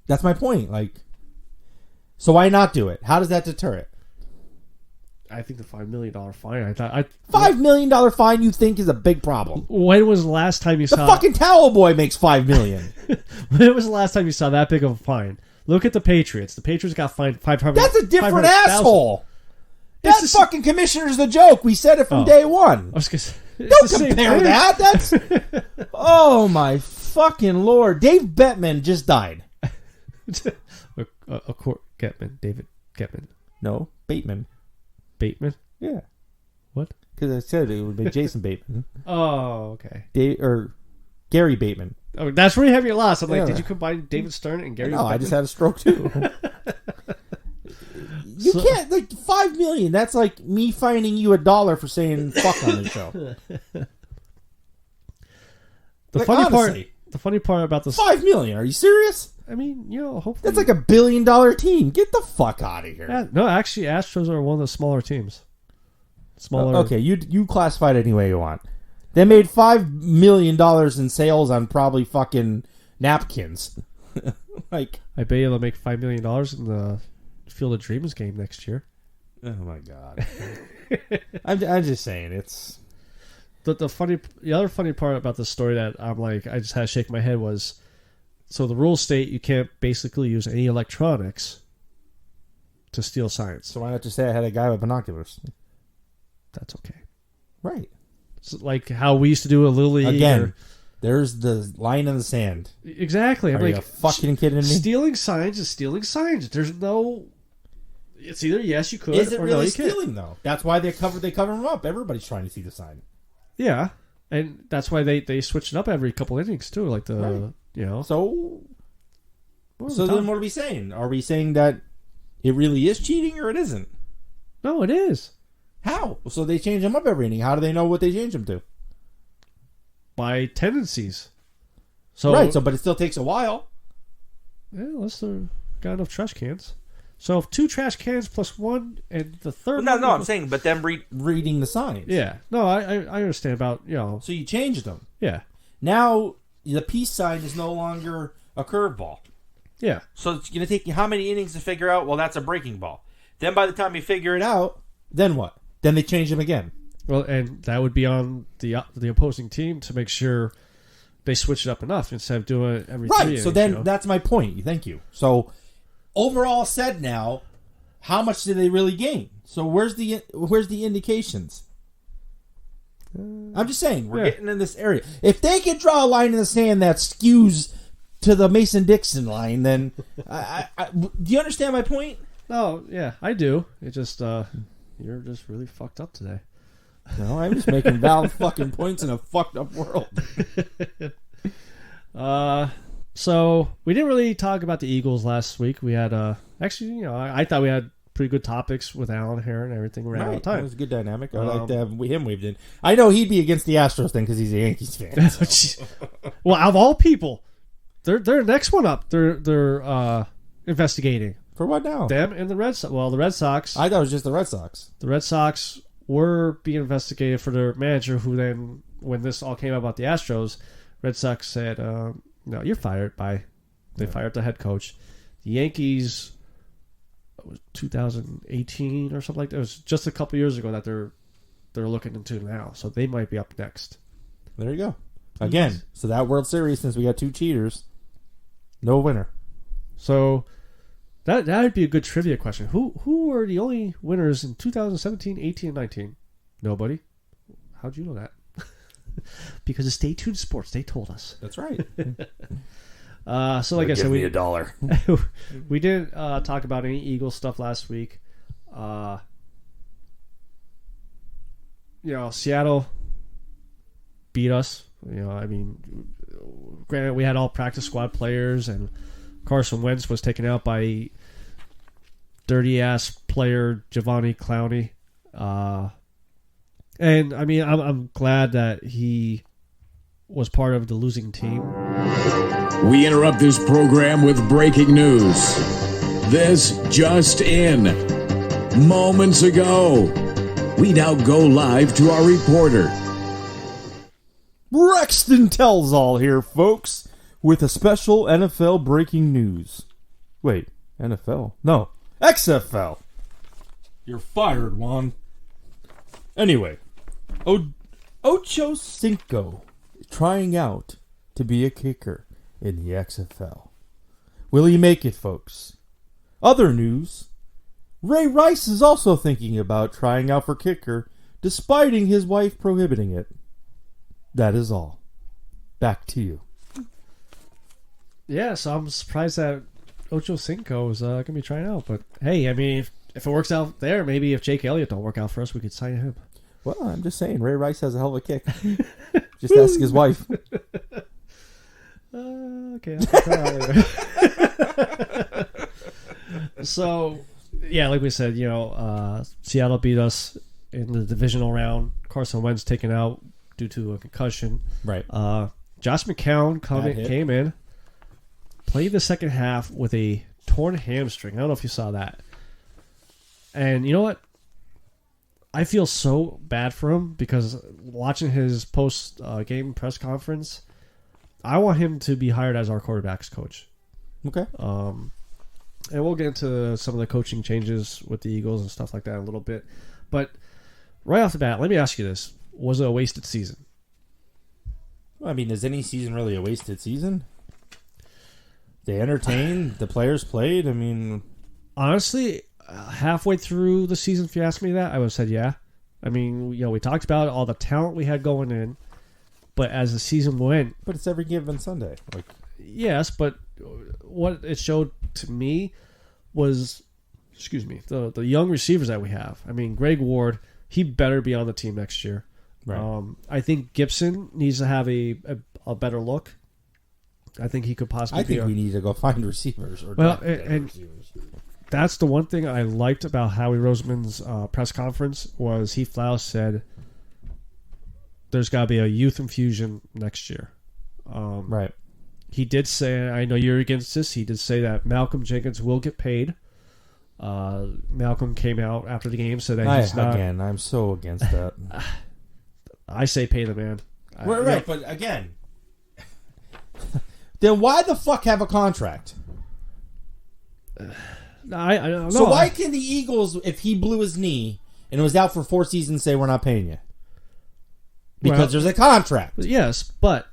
That's my point. Like, so why not do it? How does that deter it? I think the $5 million fine. $5 million fine you think is a big problem? When was the last time you saw the fucking towel boy makes $5 million? When was the last time you saw that big of a fine? Look at the Patriots. The Patriots got fined $500,000. That's a different asshole. That fucking commissioner's the joke. We said it from day one. I was gonna say, don't compare that. That's oh my fucking Lord. Dave Bettman just died. David Getman. No, Bateman. Bateman? Yeah. What? Because I said it would be Jason Bateman. Oh, okay. Gary Bateman. Oh, that's where you have your loss. I'm like, did you combine David Stern and Gary? No, Bettman? I just had a stroke too. You can't, like, $5 million. That's like me finding you $1 for saying fuck on the show. The funny part about this, $5 million. Are you serious? I mean, hopefully that's like $1 billion team. Get the fuck out of here. No, actually, Astros are one of the smaller teams. Smaller. Okay, you classify it any way you want. They made $5 million in sales on probably fucking napkins. Like, I bet you they'll make $5 million in the Field of Dreams game next year. Oh my god! I'm just saying it's the other funny part about the story that I'm like I just had to shake my head was, so the rules state you can't basically use any electronics to steal signs. So why not just say I had a guy with binoculars? That's okay, right? So like how we used to do a Little League. Again, There's the line in the sand. Exactly. I'm Are like, you fucking kidding me? Stealing signs is stealing signs. There's no. It's either yes, you could, Is it or really no, you stealing can't. though? That's why they cover them up. Everybody's trying to see the sign. Yeah, and that's why they switch it up every couple innings too. Like the So Well, then what are we saying? Are we saying that it really is cheating or it isn't? No, it is. How? So they change them up every inning. How do they know what they change them to? By tendencies. So Right. So, but it still takes a while. yeah, unless they're got enough trash cans. So if 2 trash cans plus 1 and the third. No, I'm saying, but them reading the signs. Yeah. No, I understand about So you changed them. Yeah. Now the peace sign is no longer a curveball. Yeah. So it's going to take you how many innings to figure out? Well, that's a breaking ball. Then by the time you figure it out, then what? Then they change them again. Well, and that would be on the opposing team to make sure they switch it up enough instead of doing it every 3 Right. innings, So then that's my point. Thank you. So overall said now, how much did they really gain? So where's the indications? I'm just saying, we're getting in this area. If they can draw a line in the sand that skews to the Mason-Dixon line, then do you understand my point? No, yeah, I do. It just you're just really fucked up today. No, I'm just making valid fucking points in a fucked up world. So we didn't really talk about the Eagles last week. We had actually, I thought we had pretty good topics with Alan here and everything around the It time. was a good dynamic. I'd like to have him waved in. I know he'd be against the Astros thing because he's a Yankees fan. So. Well, of all people, they're next one up. They're investigating For what now? them and the Red Sox. Well, the Red Sox. I thought it was just the Red Sox. The Red Sox were being investigated for their manager, who then, when this all came out about the Astros, Red Sox said, "No, you're fired." They fired the head coach. The Yankees, it was 2018 or something like that. It was just a couple years ago that they're looking into now, so they might be up next. There you go. Again, so that World Series, since we got 2 cheaters, no winner. So that would be a good trivia question. Who were the only winners in 2017, 18, and 19? Nobody. How'd you know that? Because of Stay Tuned Sports, they told us. That's right. So like I said, Give me $1. we didn't talk about any Eagles stuff last week. Seattle beat us. Granted, we had all practice squad players, and Carson Wentz was taken out by dirty ass player Giovanni Clowney. And I mean, I'm glad that he was part of the losing team. We interrupt this program with breaking news. This just in. Moments ago. We now go live to our reporter. Rexton tells all here, folks, with a special NFL breaking news. Wait, NFL? No, XFL. You're fired, Juan. Anyway, Ocho Cinco trying out to be a kicker in the XFL. Will he make it, folks? Other news. Ray Rice is also thinking about trying out for kicker, despite his wife prohibiting it. That is all. Back to you. Yeah, so I'm surprised that Ocho Cinco is going to be trying out. But hey, I mean, if it works out there, maybe if Jake Elliott don't work out for us, we could sign him. Well, I'm just saying, Ray Rice has a hell of a kick. Just ask his wife. Okay. I'll try out later. So, yeah, like we said, Seattle beat us in the divisional round. Carson Wentz taken out due to a concussion. Right. Josh McCown came in, played the second half with a torn hamstring. I don't know if you saw that. And you know what? I feel so bad for him because watching his post-game press conference, I want him to be hired as our quarterback's coach. Okay. And we'll get into some of the coaching changes with the Eagles and stuff like that in a little bit. But right off the bat, let me ask you this. Was it a wasted season? Well, I mean, is any season really a wasted season? They entertained. The players played. I mean... Honestly, halfway through the season, if you asked me that, I would have said yeah. I mean, we talked about all the talent we had going in. But as the season went, But it's every given Sunday. Like, yes, but what it showed to me was, the young receivers that we have. I mean, Greg Ward, he better be on the team next year. right. I think Gibson needs to have a better look. I think he could possibly. I think we need to go find receivers. Or Well, draft and receivers. that's the one thing I liked about Howie Roseman's press conference was he flat out said there's got to be a youth infusion next year. Right. He did say, I know you're against this, he did say that Malcolm Jenkins will get paid. Malcolm came out after the game, said that he's not. Again, I'm so against that. I say pay the man. Right, but again, then why the fuck have a contract? I don't know. So why can the Eagles, if he blew his knee and was out for 4 seasons, say we're not paying you? Because there's a contract. Yes, but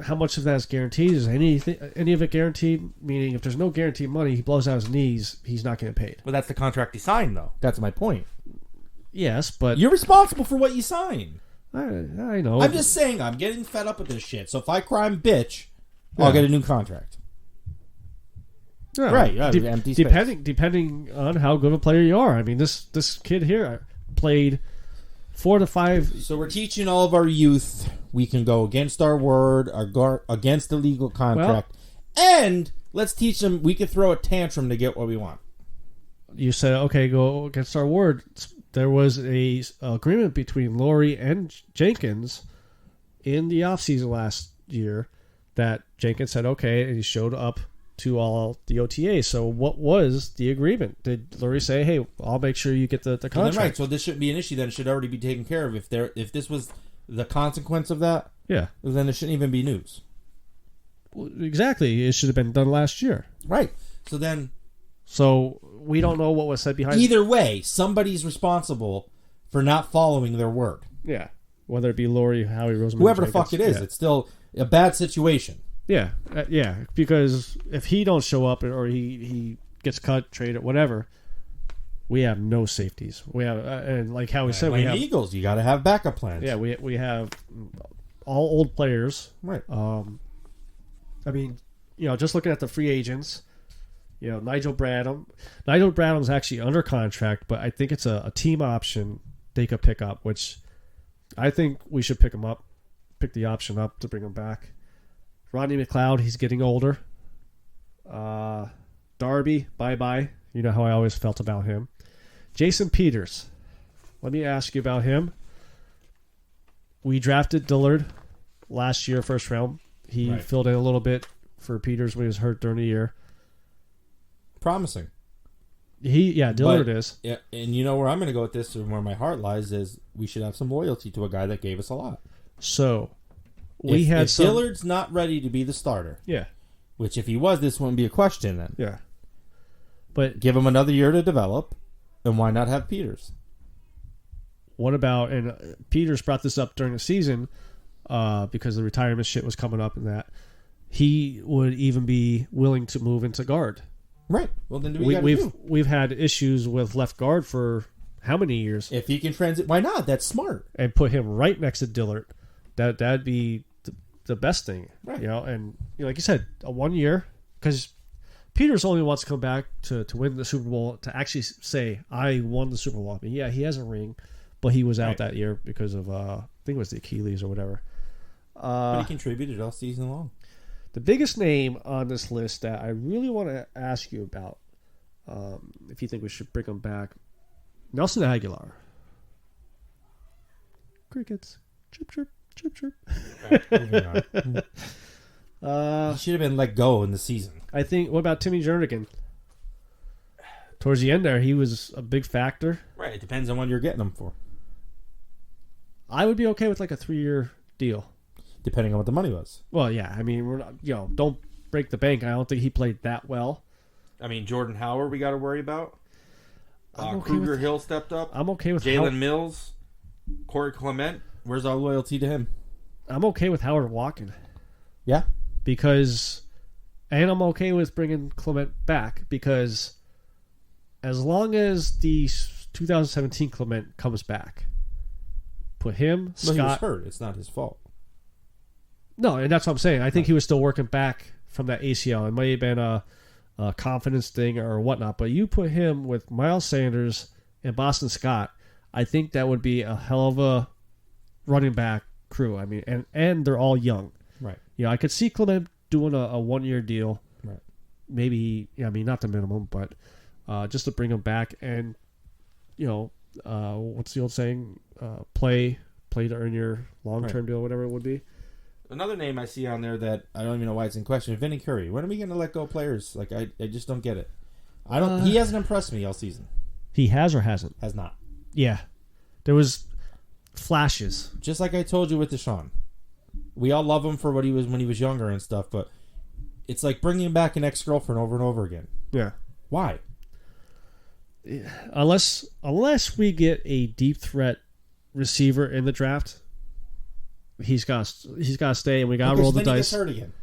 how much of that is guaranteed? Is any of it guaranteed? Meaning, if there's no guaranteed money, he blows out his knees, he's not getting paid. Well, that's the contract he signed, though. That's my point. Yes, but You're responsible for what you sign. I know. I'm just saying, I'm getting fed up with this shit. So if I cry and bitch, I'll get a new contract. Yeah, Right, empty space. depending on how good of a player you are. I mean, this kid here played 4 to 5. So we're teaching all of our youth we can go against our word, against the legal contract, and let's teach them we can throw a tantrum to get what we want. You said, okay, go against our word. There was a agreement between Laurie and Jenkins in the offseason last year that Jenkins said, okay, and he showed up to all the OTAs. So what was the agreement? Did Laurie say, hey, I'll make sure you get the contract? Right, so this shouldn't be an issue then. It should already be taken care of. If this was the consequence of that, Yeah. then it shouldn't even be news. Well, exactly. It should have been done last year. Right. So then, So we don't know what was said behind either way, somebody's responsible for not following their word. Yeah. Whether it be Laurie, Howie Roseman, Whoever the Jenkins. fuck it is, Yeah. it's still a bad situation. Yeah, because if he don't show up or he gets cut, traded, whatever, we have no safeties. We have, and like how we said, we Like have Eagles, you got to have backup plans. Yeah, we have all old players. Right. I mean, just looking at the free agents, Nigel Bradham. Nigel Bradham's actually under contract, but I think it's a team option they could pick up, which I think we should pick the option up to bring him back. Rodney McLeod, he's getting older. Darby, bye-bye. You know how I always felt about him. Jason Peters. Let me ask you about him. We drafted Dillard last year, first round. He filled in a little bit for Peters when he was hurt during the year. Promising. Dillard is. Yeah, and you know where I'm going to go with this, and where my heart lies, is we should have some loyalty to a guy that gave us a lot. So, If Dillard's not ready to be the starter, Yeah. which if he was, this wouldn't be a question then. Yeah. But Give him another year to develop, and why not have Peters? what about, and Peters brought this up during the season because the retirement shit was coming up and that, he would even be willing to move into guard. Right. Well, then do We've had issues with left guard for how many years? If he can transit, why not? That's smart. And put him right next to Dillard. That'd be the best thing, Right. And like you said, a 1 year, because Peters only wants to come back to win the Super Bowl, to actually say I won the Super Bowl. I mean, yeah, he has a ring, but he was out that year because of I think it was the Achilles or whatever. But he contributed all season long. The biggest name on this list that I really want to ask you about, if you think we should bring him back, Nelson Aguilar. Crickets. Chirp, chirp, chirp, chirp. Right, moving on. He should have been let go in the season. I think, what about Timmy Jernigan? Towards the end there, he was a big factor. Right. It depends on what you're getting him for. I would be okay with like a 3-year deal. Depending on what the money was. Well, yeah. I mean, we're not, don't break the bank. I don't think he played that well. I mean, Jordan Howard, we got to worry about. I'm okay Kruger with- Hill stepped up. I'm okay with Jalen Mills, Corey Clement. Where's our loyalty to him? I'm okay with Howard walking Yeah. because, and I'm okay with bringing Clement back because as long as the 2017 Clement comes back, put him, Well, he was Scott. hurt. It's not his fault. No, and that's what I'm saying. I think he was still working back from that ACL. It may have been a confidence thing or whatnot, but you put him with Miles Sanders and Boston Scott, I think that would be a hell of a running back crew. I mean, and they're all young. Right. I could see Clement doing a 1-year deal. Right. Maybe, not the minimum, but just to bring him back and, what's the old saying? Play to earn your long-term deal, whatever it would be. Another name I see on there that I don't even know why it's in question, Vinny Curry. When are we going to let go players? Like, I just don't get it. He hasn't impressed me all season. He has or hasn't? Has not. Yeah. There was flashes. Just like I told you with Deshaun. We all love him for what he was when he was younger and stuff, but it's like bringing back an ex-girlfriend over and over again. Yeah. Why? Unless we get a deep threat receiver in the draft, he's got to stay, and we got to roll the dice. He gets hurt again.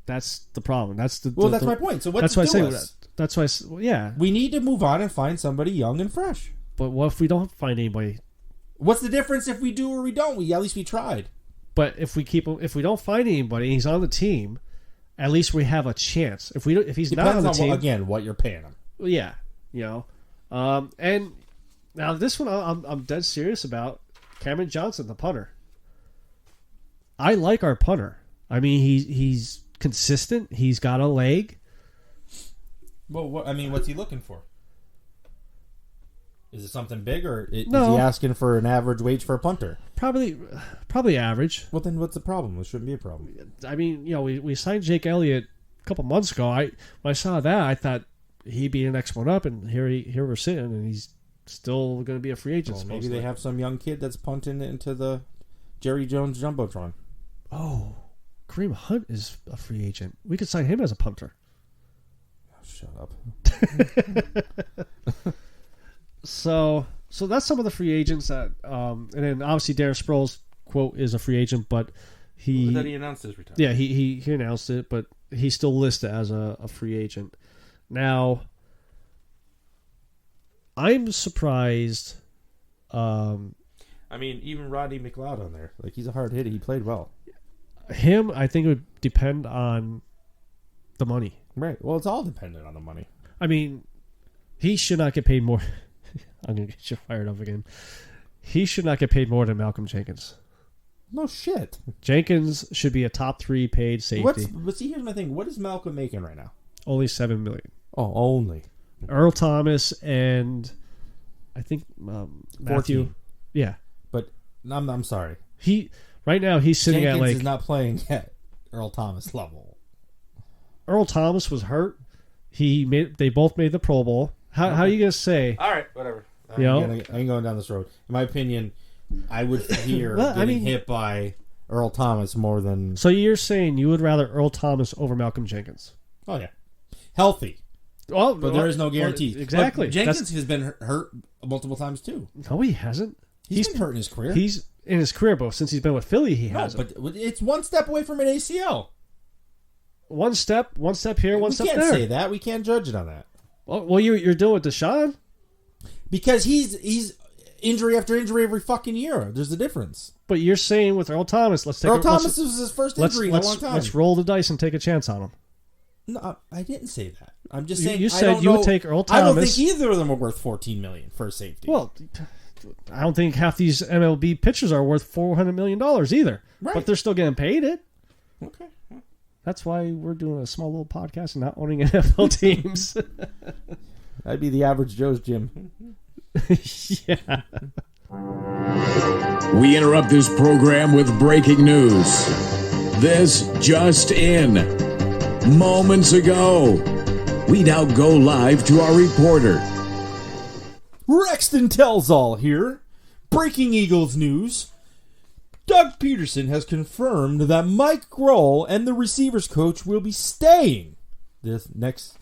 That's the problem. That's my point. So what's that's why I do say. That's why. Yeah. We need to move on and find somebody young and fresh. But what if we don't find anybody? What's the difference if we do or we don't? At least we tried. But if we don't find anybody, and he's on the team, at least we have a chance. If he's not on the team, again, what you're paying him. Yeah, and now this one I'm dead serious about. Cameron Johnson, the punter. I like our punter. I mean, he's consistent. He's got a leg. Well, what's he looking for? Is it something big, or is he asking for an average wage for a punter? Probably average. Well, then what's the problem? It shouldn't be a problem. I mean, we signed Jake Elliott a couple months ago. When I saw that, I thought he'd be the next one up, and here we're sitting, and he's still going to be a free agent. Well, maybe they have some young kid that's punting into the Jerry Jones Jumbotron. Oh, Kareem Hunt is a free agent. We could sign him as a punter. Oh, shut up. So that's some of the free agents that, and then obviously Darren Sproles, quote, is a free agent, but he announced his retirement. Yeah, he announced it, but he's still listed as a free agent. Now, I'm surprised. Even Rodney McLeod on there, like, he's a hard hitter. He played well. Him, I think it would depend on the money. Right. Well, it's all dependent on the money. I mean, he should not get paid more. I'm going to get you fired up again. He should not get paid more than Malcolm Jenkins. No shit. Jenkins should be a top 3 paid safety. But see, here's my thing. What is Malcolm making right now? Only $7 million. Oh, only. Earl Thomas and I think Matthew. 14. Yeah. But I'm sorry. Right now he's sitting Jenkins at like is not playing at Earl Thomas level. Earl Thomas was hurt. They both made the Pro Bowl. How are you gonna say? All right, whatever. I ain't going down this road. In my opinion, I would fear getting hit by Earl Thomas more than. So you're saying you would rather Earl Thomas over Malcolm Jenkins? Oh yeah, healthy. Well, but there is no guarantee. Exactly. Look, Jenkins has been hurt multiple times too. No, he hasn't. He's been hurt in his career. He's in his career, but since he's been with Philly, he hasn't. But it's one step away from an ACL. One step here, one step there. We can't say that. We can't judge it on that. Well, you're doing with Deshaun because he's injury after injury every fucking year. There's a difference. But you're saying with Earl Thomas, Earl Thomas was his first injury in a long time. Let's roll the dice and take a chance on him. No, I didn't say that. I'm just saying. You said you would take Earl Thomas. I don't think either of them are worth $14 million for safety. Well, I don't think half these MLB pitchers are worth $400 million either. Right. But they're still getting paid it. Okay. That's why we're doing a small little podcast and not owning NFL teams. That'd be the average Joe's gym. Yeah. We interrupt this program with breaking news. This just in. Moments ago. We now go live to our reporter. Rexton tells all here. Breaking Eagles news. Doug Peterson has confirmed that Mike Grohl and the receivers coach will be staying this next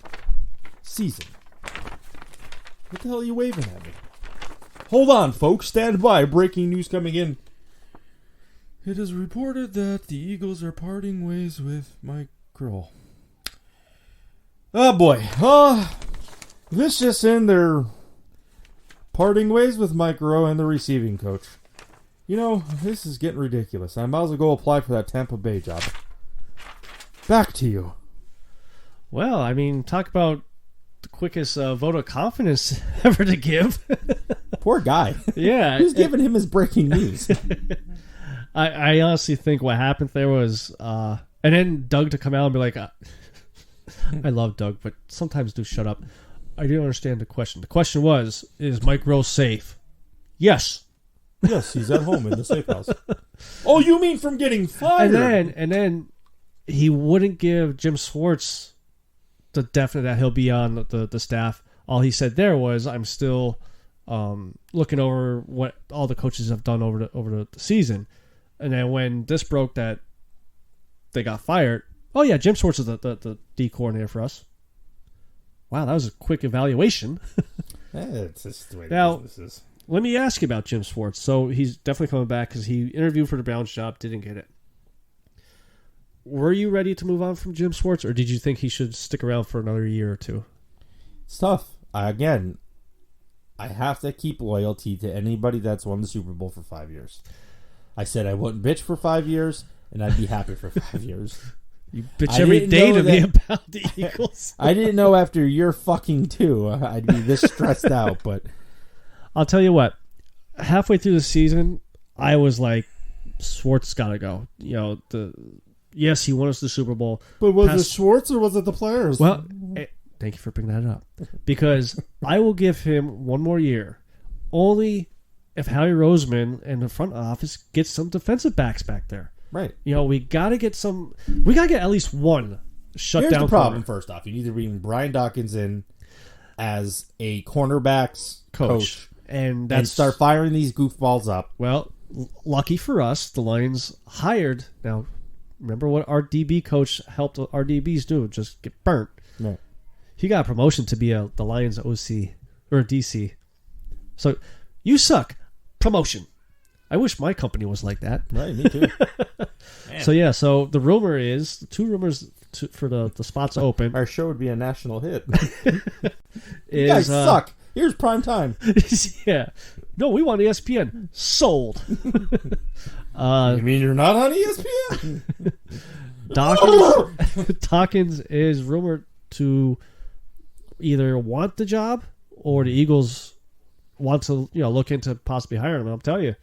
season. What the hell are you waving at me? Hold on, folks. Stand by. Breaking news coming in. It is reported that the Eagles are parting ways with Mike Grohl. Oh, boy. This just in, they're parting ways with Mike Grohl and the receiving coach. this is getting ridiculous. I might as well go apply for that Tampa Bay job. Back to you. Well, I mean, talk about the quickest vote of confidence ever to give. Poor guy. Yeah. Who's giving him his breaking news? I honestly think what happened there was, and then Doug to come out and be like, I love Doug, but sometimes do shut up. I didn't understand the question. The question was, is Mike Rose safe? Yes. Yes, he's at home in the safe house. Oh, you mean from getting fired? And then he wouldn't give Jim Schwartz the definite that he'll be on the staff. All he said there was, I'm still looking over what all the coaches have done over the season. And then when this broke that they got fired, oh yeah, Jim Schwartz is the D coordinator for us. Wow, that was a quick evaluation. It's just the way now, business is. Let me ask you about Jim Schwartz. So he's definitely coming back because he interviewed for the Browns job, didn't get it. Were you ready to move on from Jim Schwartz, or did you think he should stick around for another year or two? It's tough. I have to keep loyalty to anybody that's won the Super Bowl for 5 years. I said I wouldn't bitch for 5 years, and I'd be happy for 5 years. You bitch every day to me about the Eagles. I didn't know after year fucking 2 I'd be this stressed out, but I'll tell you what. Halfway through the season, I was like, Schwartz got to go. Yes, he won us the Super Bowl. But was it Schwartz or was it the players? Well, thank you for bringing that up. Because I will give him one more year. Only if Howie Roseman and the front office get some defensive backs back there. Right. We got to get at least one shutdown. Here's the problem, first off. You need to bring Brian Dawkins in as a cornerbacks coach. And start firing these goofballs up. Well, lucky for us, the Lions hired... Now, remember what our DB coach helped our DBs do? Just get burnt. Right. He got a promotion to be the Lions OC or DC. So you suck. Promotion. I wish my company was like that. Right, me too. So the rumor is, two rumors for the spots open. Our show would be a national hit. You guys suck. Here's prime time. Yeah. No, we want ESPN. Sold. You mean you're not on ESPN? Dawkins is rumored to either want the job or the Eagles want to look into possibly hiring him. I'll tell you.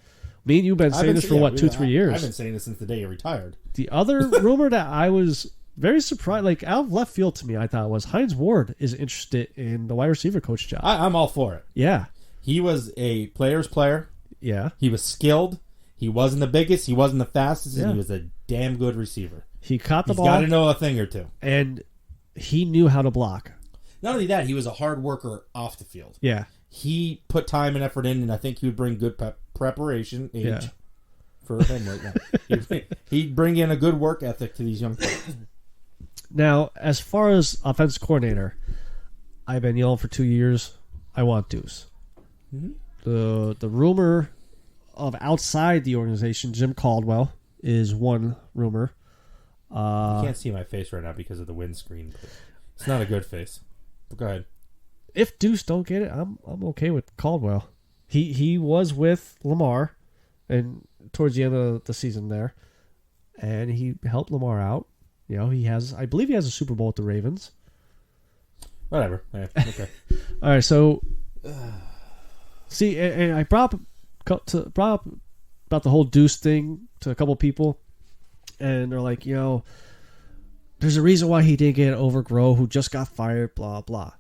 Me and you've been saying this for 2-3 years. I've been saying this since the day he retired. The other rumor that I was very surprised, like out of left field to me, I thought was Hines Ward is interested in the wide receiver coach job. I'm all for it. Yeah. He was a player's player. Yeah. He was skilled. He wasn't the biggest. He wasn't the fastest. And he was a damn good receiver. He caught the ball. He's got to know a thing or two. And he knew how to block. Not only that, he was a hard worker off the field. Yeah. He put time and effort in, and I think he would bring good preparation for him right now. He'd bring in a good work ethic to these young players. Now, as far as offensive coordinator, I've been yelling for 2 years, I want Deuce. Mm-hmm. The rumor of outside the organization, Jim Caldwell, is one rumor. You can't see my face right now because of the windscreen. But it's not a good face. But go ahead. If Deuce don't get it, I'm okay with Caldwell. He was with Lamar, and towards the end of the season there, and he helped Lamar out. I believe he has a Super Bowl with the Ravens. Whatever. Yeah, okay. All right, so see, and I brought up about the whole Deuce thing to a couple people, and they're like, there's a reason why he didn't get Overgrow, who just got fired, blah blah.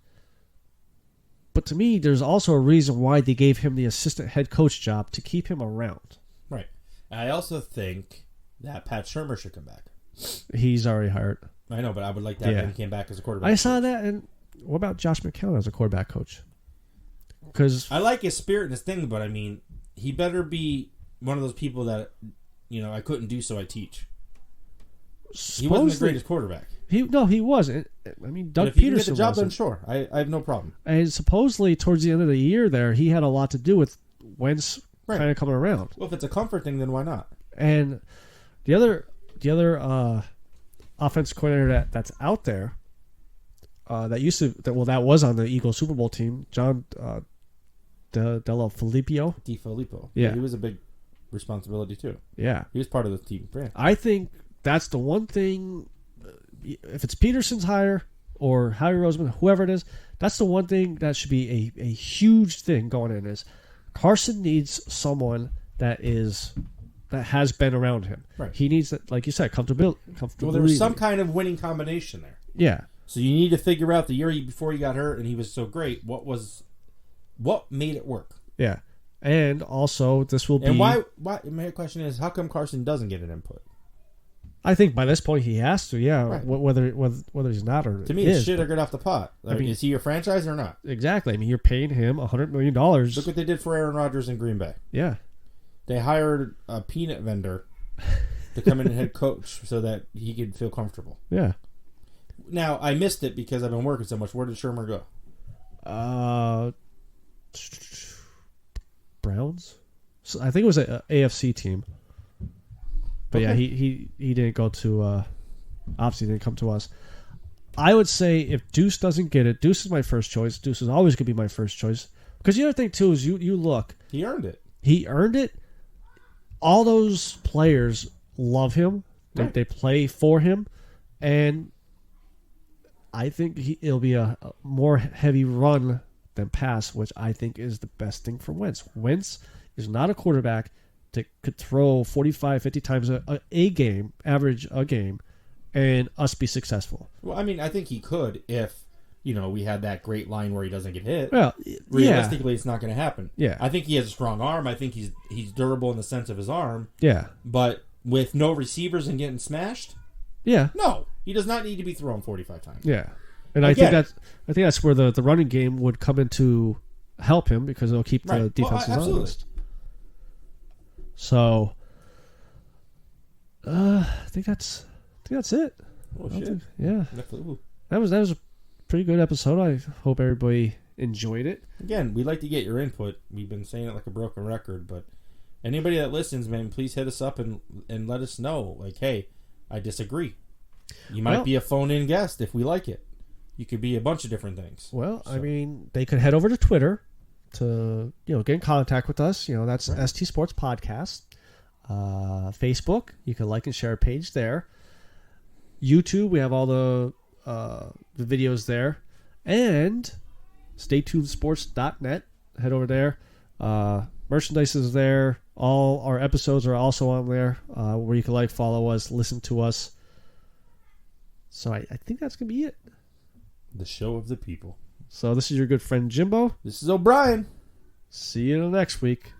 But to me, there's also a reason why they gave him the assistant head coach job to keep him around. Right. I also think that Pat Shurmur should come back. He's already hired. I know, but I would like to have him came back as a quarterback. I saw that, and what about Josh McCown as a quarterback coach? Because I like his spirit and his thing, but I mean, he better be one of those people that I couldn't do, so I teach. He wasn't the greatest quarterback. He wasn't. I mean, Doug but if Peterson he can get the job wasn't. done, sure. I have no problem. And supposedly, towards the end of the year there, he had a lot to do with Wentz kind of coming around. Well, if it's a comfort thing, then why not? And the other offensive coordinator that's out there that was on the Eagles Super Bowl team, John DeFilippo. DeFilippo. Yeah, he was a big responsibility too. Yeah. He was part of the team brand. I think that's the one thing. If it's Peterson's hire or Howie Roseman, whoever it is, that's the one thing that should be a huge thing going in is Carson needs someone that has been around him. Right. He needs that, like you said, comfortability. Well, there was some kind of winning combination there. Yeah. So you need to figure out the year before he got hurt and he was so great. What made it work? Yeah. And also, this will be. And why? My question is, how come Carson doesn't get an input? I think by this point he has to. Yeah. Right. Whether he's not or to me, it's shit or get off the pot. Like, I mean, is he your franchise or not? Exactly. I mean, you're paying him $100 million. Look what they did for Aaron Rodgers in Green Bay. Yeah. They hired a peanut vendor to come in and head coach so that he could feel comfortable. Yeah. Now, I missed it because I've been working so much. Where did Shermer go? Browns? So I think it was an AFC team. But okay. Yeah, he didn't go to... obviously didn't come to us. I would say if Deuce doesn't get it, Deuce is my first choice. Deuce is always going to be my first choice. Because the other thing, too, is you look... He earned it. He earned it. All those players love him. Right. They play for him. And I think it'll be a more heavy run than pass, which I think is the best thing for Wentz. Wentz is not a quarterback that could throw 45, 50 times a game, average a game, and us be successful. Well, I mean, I think he could if, we had that great line where he doesn't get hit. Well, realistically, it's not going to happen. Yeah. I think he has a strong arm. I think he's durable in the sense of his arm. Yeah. But with no receivers and getting smashed, yeah. No, he does not need to be thrown 45 times. Yeah. And I think that's where the running game would come in to help him because it'll keep the defenses honest. So, I think that's it. Oh shit! Yeah, that was a pretty good episode. I hope everybody enjoyed it. Again, we'd like to get your input. We've been saying it like a broken record, but anybody that listens, man, please hit us up and let us know. Like, hey, I disagree. You might be a phone-in guest if we like it. You could be a bunch of different things. Well, so. I mean, they could head over to Twitter to get in contact with us. That's ST Sports Podcast. Facebook, you can like and share a page there. YouTube, we have all the videos there. And staytunesports.net. Head over there. Merchandise is there. All our episodes are also on there where you can follow us, listen to us. So I think that's going to be it. The show of the people. So this is your good friend Jimbo. This is O'Brien. See you next week.